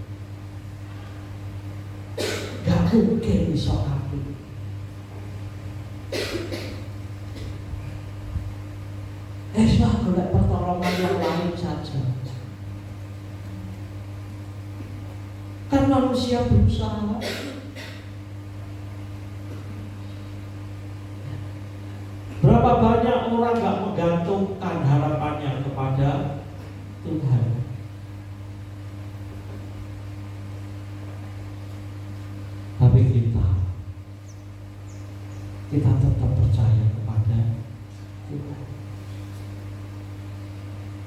B: Gak mungkin bisa aku. manusia berusaha. Berapa banyak orang gak menggantungkan harapannya kepada Tuhan. Tapi kita tetap percaya kepada Tuhan.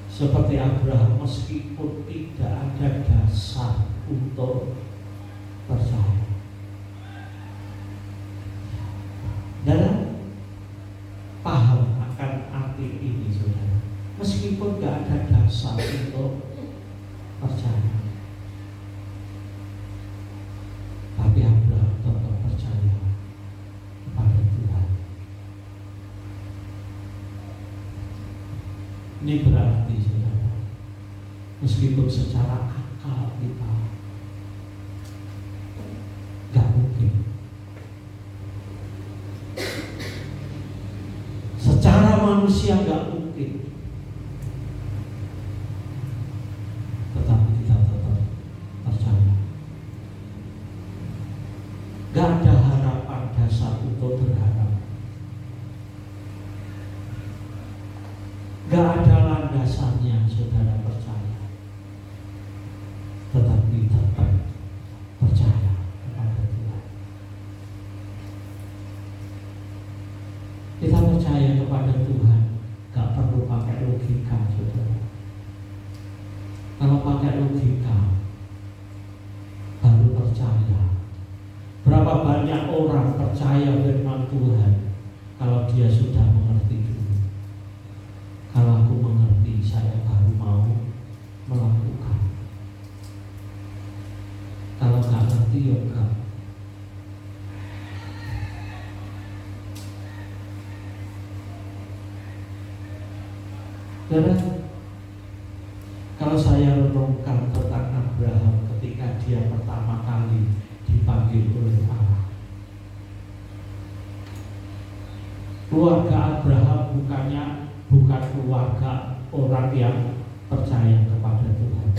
B: Seperti Abraham, meskipun tidak ada dasar untuk percaya. Dan paham akan arti ini, saudara. Meskipun tidak ada dasar untuk percaya, tapi Abraham tetap percaya kepada Tuhan. Ini berarti, saudara, meskipun secara akal kita gak mungkin, secara manusia gak mungkin, tetapi kita tetap percaya. Gak ada harapan dasar untuk berharap. Gak ada landasannya, saudara percaya. Tetapi tetap percaya kepada Tuhan. Kita percaya kepada Tuhan, gak perlu pakai logika, saudara. Kalau pakai logika, baru percaya. Berapa banyak orang percaya firman Tuhan kalau dia sudah mengerti dulu. Kalau aku mengerti, saya baru mau melakukan. Kalau nggak ngerti, ya enggak. Karena kalau saya renungkan tentang Abraham ketika dia pertama kali dipanggil oleh Allah, keluarga Abraham bukan keluarga orang yang percaya kepada Tuhan.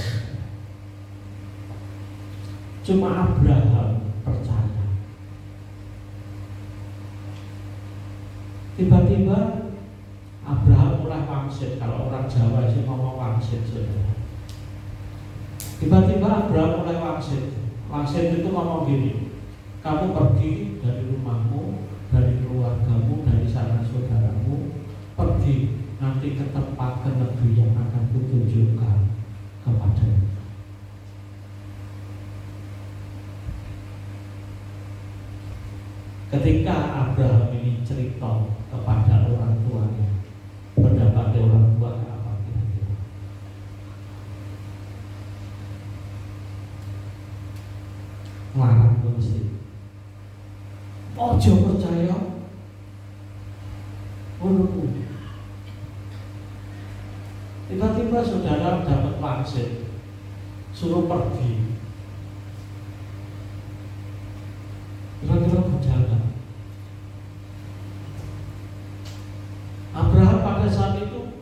B: Cuma Abraham percaya. Tiba-tiba Abraham mulai wangsit. Kalau orang Jawa sih ngomong wangsit, saudara. Tiba-tiba Abraham mulai wangsit. Wangsit itu ngomong gini, kamu pergi dari rumahmu, dari keluargamu, dari sanak saudaramu, pergi nanti ke tempat, ke negeri yang akan kutunjukkan kepadamu. Ketika Abraham ini cerita kepada orang tuanya, pendapat orang tua apa kira-kira? Larang mesti. Ojo percaya. Tiba-tiba saudara dapat wangsit, suruh pergi. Kira-kira berjalan. Abraham pada saat itu,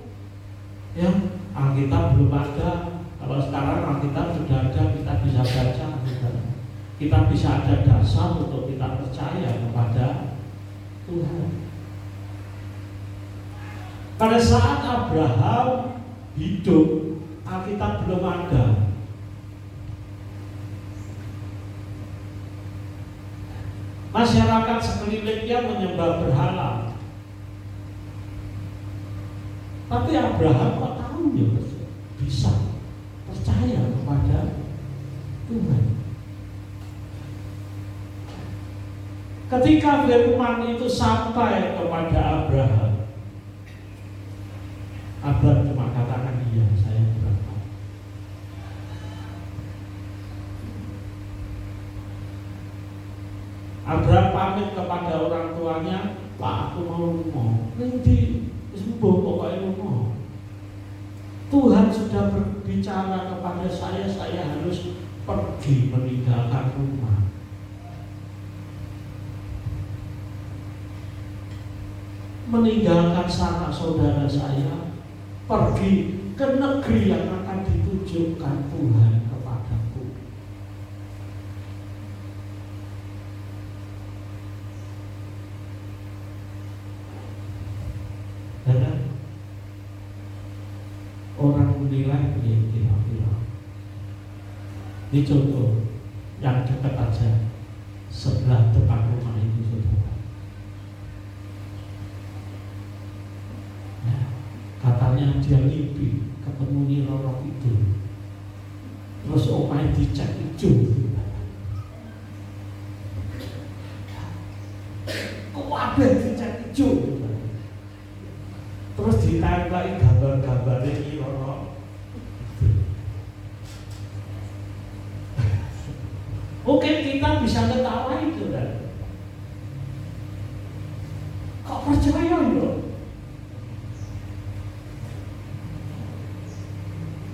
B: ya, Alkitab belum ada. Kalau sekarang Alkitab sudah ada, kita bisa baca. Kita bisa ada dasar untuk kita percaya kepada Tuhan. Pada saat Abraham hidup, Alkitab belum ada. Masyarakat sekelilingnya menyembah berhala. Tapi Abraham kok tahu ya bisa percaya kepada Tuhan. Ketika firman itu sampai kepada Abraham, Abraham cuma katakan iya, saya berangkat. Abraham pamit kepada orang tuanya, Pak, aku mau rumah. Nanti sembuh pokoknya rumah. Tuhan sudah berbicara kepada saya harus pergi meninggalkan rumah. Meninggalkan sanak saudara saya, pergi ke negeri yang akan ditunjukkan Tuhan kepadaku. Ini contoh yang dekat aja, sebelah depan rumah itu saudara. Nah, katanya dia mimpi ketemu Nyi Roro itu. Terus omahnya dicek hijau. Kok ada dicek hijau? Terus ditempelin gambar-gambarnya Nyi Roro. Mungkin kita bisa ketawa itu kan. Kok percaya ya?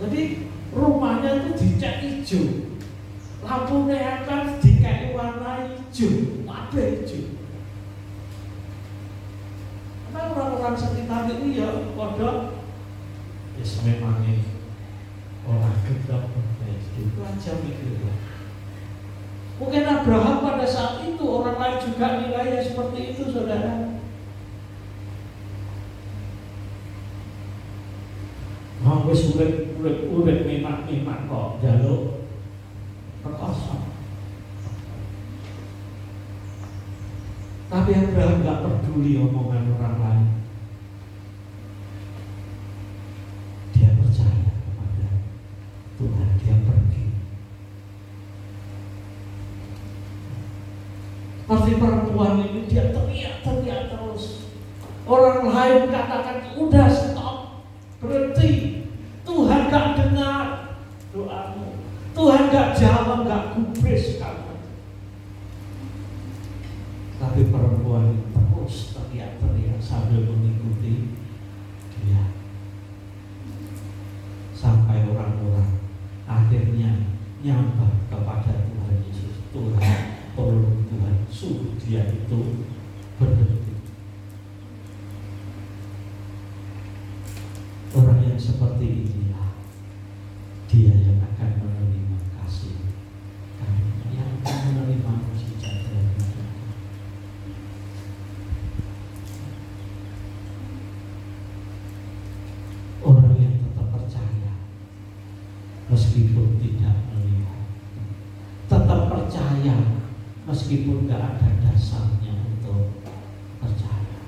B: Jadi rumahnya itu dicat hijau, lampu neon dikai warna hijau, apa hijau? Karena orang-orang sekitar itu ya kodok, ya memangnya orang gedap, itu aja mikirnya. Mungkin Abraham pada saat itu orang lain juga nilainya seperti itu, saudara. Wis urip memang kok jaluk perkosa. Tapi Abraham gak peduli omongan orang lain. Dia percaya kepada Tuhan, dia pergi. Tapi perempuan ini dia teriak terus. Orang lain katakan udah stop, berhenti. Tuhan gak dengar doamu. Tuhan gak jawab, gak gubris kamu. Tapi perempuan ini terus teriak sambil mengikuti dia. Sampai orang-orang akhirnya nyambah kepada Tuhan Yesus. Tuhan, tolong Tuhan, suruh dia itu berhenti. Orang yang seperti inilah dia yang akan menerima kasih karunia, yang akan menerima mukjizat dari Tuhan. Orang yang tetap percaya meskipun tidak melihat, tetap percaya meskipun gak ada dasarnya untuk percaya,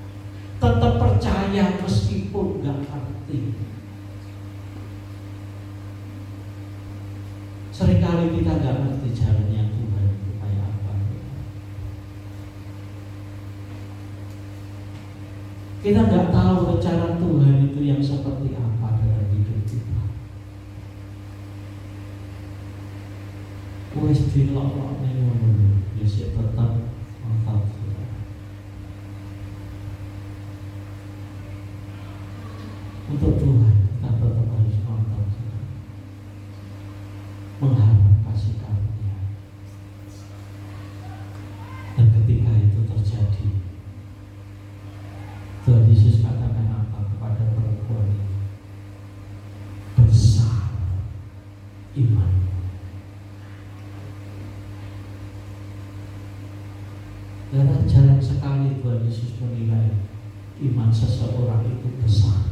B: tetap percaya meskipun gak ngerti. Seringkali kita gak ngerti jalannya Tuhan itu kayak apa. Kita gak tahu rencana Tuhan itu yang seperti apa dalam hidup kita. Wes dilok-lok ning ngono, ya sik tetap mantap. Untuk Tuhan kita tetap harus mantap, mengharap kasih karunia. Dan ketika itu terjadi, Tuhan Yesus katakan apa kepada perempuan ini? Besar iman. Dan jarang sekali Tuhan Yesus menilai iman seseorang itu besar.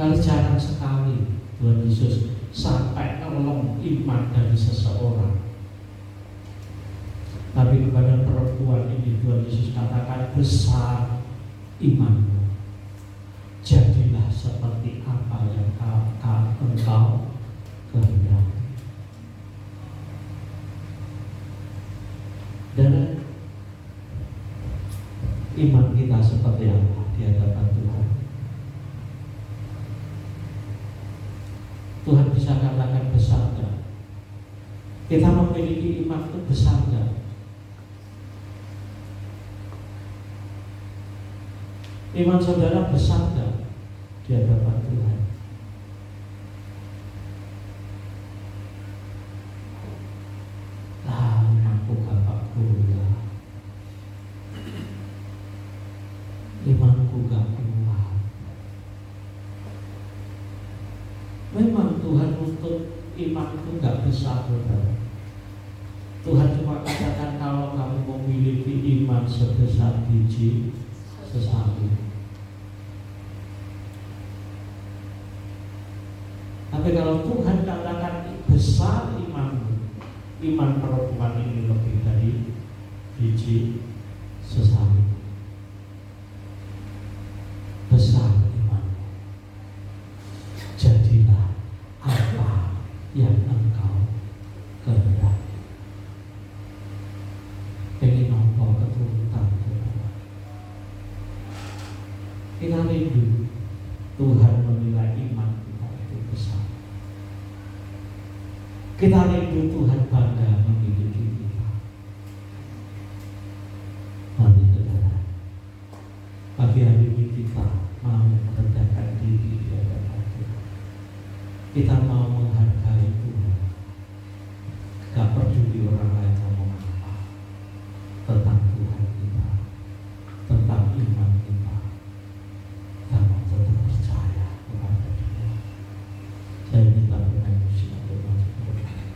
B: Kalau jarang sekali Tuhan Yesus sampai nolong iman dari seseorang. Tapi kepada perempuan ini Tuhan Yesus katakan besar imanmu. Jadilah seperti apa yang engkau kehendaki. Dan iman kita seperti apa di hadapan Tuhan? Tuhan bisa katakan besar gak? Kita memiliki iman itu besar gak? Iman saudara besar gak di hadapan Tuhan? Imanku gak kuat. Imanku gak kuat. Memang Tuhan untuk iman itu gak besar, saudara. Tuhan cuma katakan kalau kamu memiliki iman sebesar biji sesawi. Tapi kalau Tuhan katakan besar imanmu, iman perempuan ini lebih dari biji sesami. Besar imanmu, jadilah apa yang engkau kehendaki. Pengen nopo keturutan Tuhan. Kita rindu Tuhan menilai iman kita itu besar. Kita rindu Tuhan bangga memiliki kita. Mari saudara, pagi hari ini kita mau merendahkan diri di hadapan Tuhan. Kita mau menghargai Tuhan. Gak peduli orang lain ngomong apa tentang Tuhan kita, tentang iman kita. Kita mau tetap percaya kepada Dia. Saya minta Tuhan musik untuk masuk ke dalam.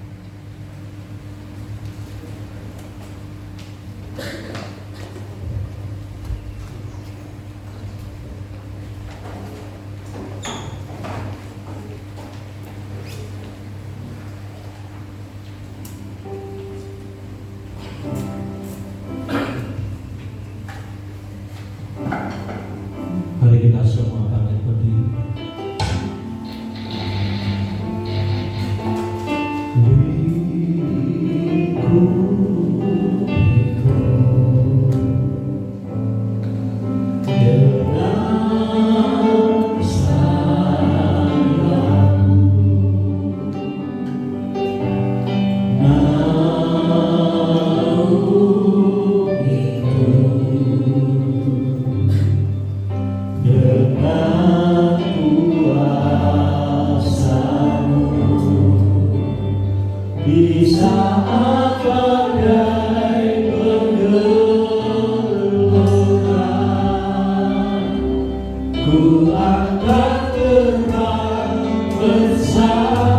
B: Mari kita semua bangkit berdiri. Di saat badai menggelora, ku akan terbang bersamamu.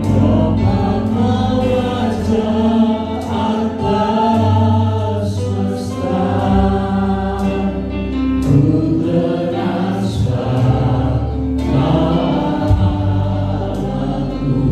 B: Dapat mengajak atas semesta, ku ternasah padamu.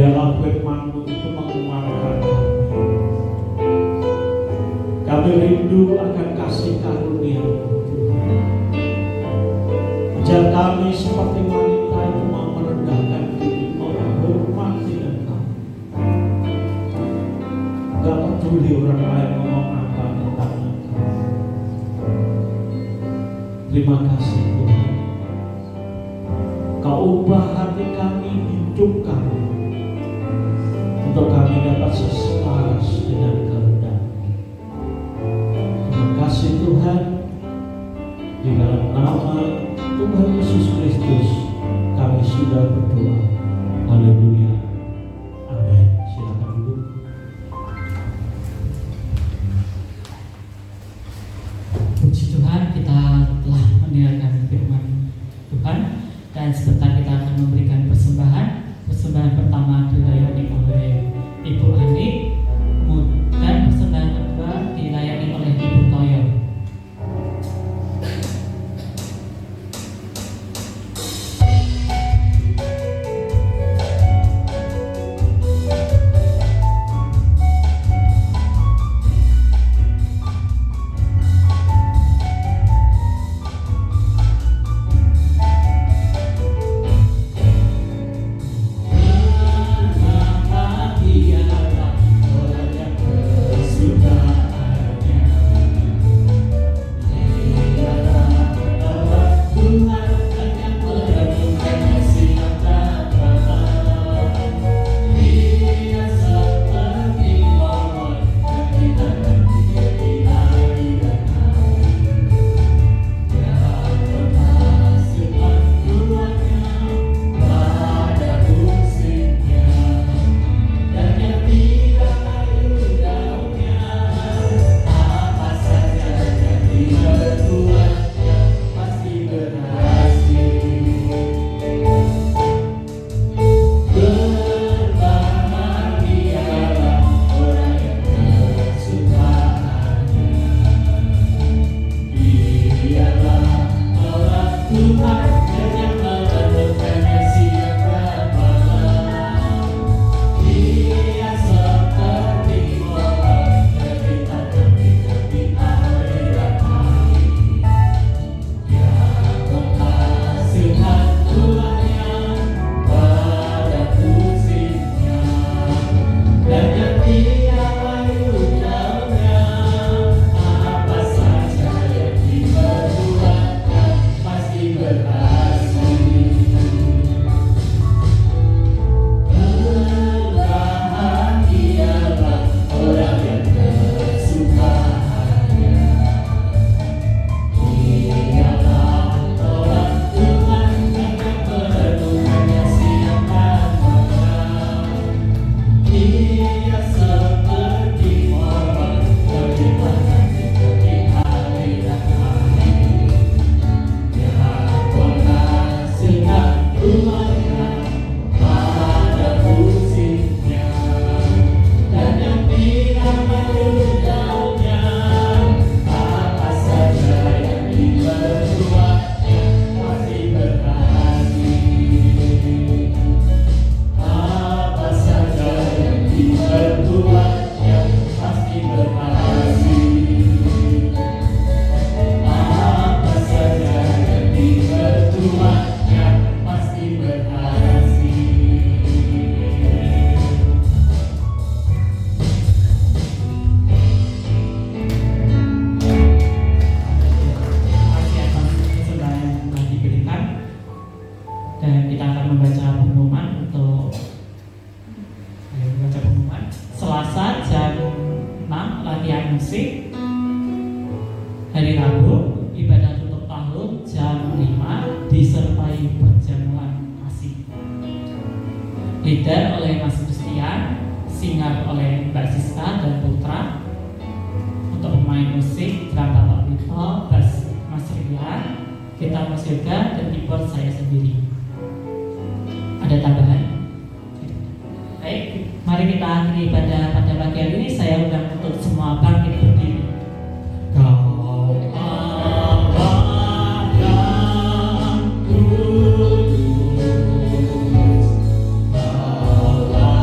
B: Biarlah firman-Mu itu menguatkan kami. Kami rindu akan kasih karunia-Mu, Tuhan. Ajar kami seperti wanita itu mau merendahkan diri, mau menghormati Engkau. Gak peduli orang lain ngomong apa tentang Engkau. Terima kasih Tuhan. Kau ubah hati kami, hidup kami, untuk kami dapat seselaras dengan kehendak-Mu. Terima kasih Tuhan. Di dalam nama Tuhan Yesus Kristus kami sudah berdoa. Haleluya. Amin. Silakan duduk.
A: Puji Tuhan, kita telah mendengarkan firman Tuhan, dan sebentar kita akan memberikan persembahan. Persembahan pertama dilayani oleh Ibu Ani, dan persembahan kedua dilayani oleh Ibu Toyo. Hari Rabu, ibadah tutup tahun jam 5 disertai perjamuan kasih. Leader oleh Mas Christian, singer oleh Mbak Siska dan Putra. Untuk pemain musik, drum Bapak Wito, bass Mas Rian, gitar Mas Yoga, dan keyboard saya sendiri. Ada tambahan? Baik, mari kita akhiri ibadah pada pagi hari ini. Saya undang untuk semua bangkit berdiri. Kau Allah yang kudus, Allah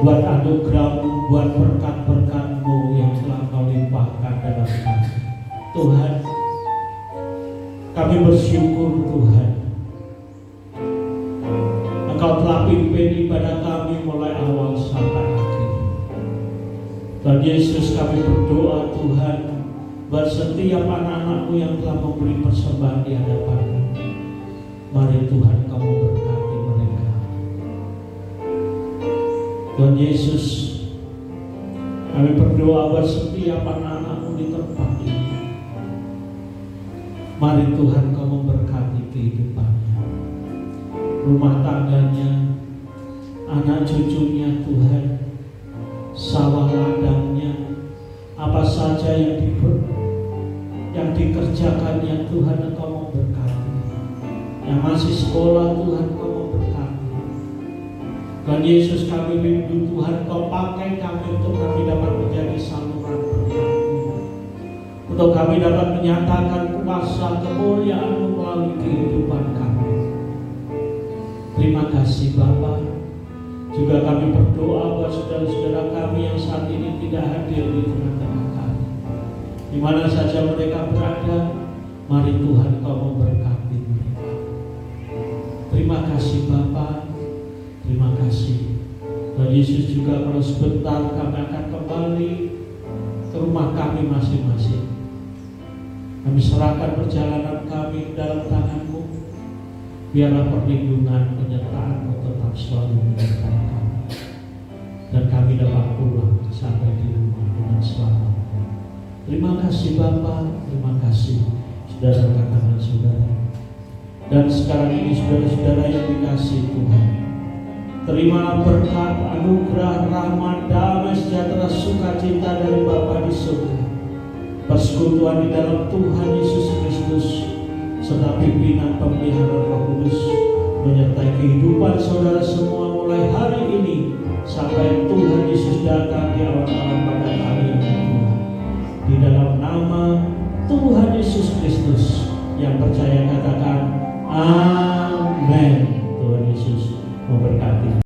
B: buat anugerah-Mu, buat berkat-berkat-Mu yang telah Kau limpahkan dalam kami. Tuhan, kami bersyukur Tuhan, Engkau telah pimpin ibadah kami mulai awal sampai akhir. Tuhan Yesus, kami berdoa Tuhan, buat setiap anak-anak-Mu yang telah memberi persembahan di hadapan-Mu. Mari Tuhan Kau memberkati mereka. Tuhan Yesus, kami berdoa buat setiap anak-anak-Mu di tempat ini. Mari Tuhan Kau memberkati kehidupannya, rumah tangganya, anak cucunya Tuhan, sawah ladangnya, apa saja yang dikerjakannya Tuhan Engkau memberkati. Yang masih sekolah Tuhan Kau memberkati. Tuhan Yesus, kami rindu Tuhan Kau pakai kami untuk kami dapat menjadi saluran berkat-Mu, untuk kami dapat menyatakan kuasa kemuliaan-Mu melalui kehidupan kami. Terima kasih Bapa. Juga kami berdoa buat saudara-saudara kami yang saat ini tidak hadir di tengah-tengah kami. Di mana saja mereka berada, mari Tuhan Kau memberkati mereka. Terima kasih Bapa. Terima kasih. Tuhan Yesus, juga kalau sebentar kami akan kembali ke rumah kami masing-masing. Kami serahkan perjalanan kami dalam tangan-Mu. Biarlah perlindungan penyertaan-Mu tetap selalu menyertai kami, dan kami dapat pulang sampai di rumah dengan selamat. Terima kasih Bapa, terima kasih. Saudara, angkat tangan saudara. Dan sekarang ini saudara-saudara yang dikasihi Tuhan, terimalah berkat, anugerah, rahmat, damai, sejahtera, sukacita dari Bapa di surga, persekutuan di dalam Tuhan Yesus Kristus, serta pimpinan pemeliharaan Roh Kudus menyertai kehidupan saudara semua mulai hari ini sampai Tuhan Yesus datang di awan-awan pada hari yang kedua. Di dalam nama Tuhan Yesus Kristus, yang percaya katakan amin. Tuhan Yesus memberkati.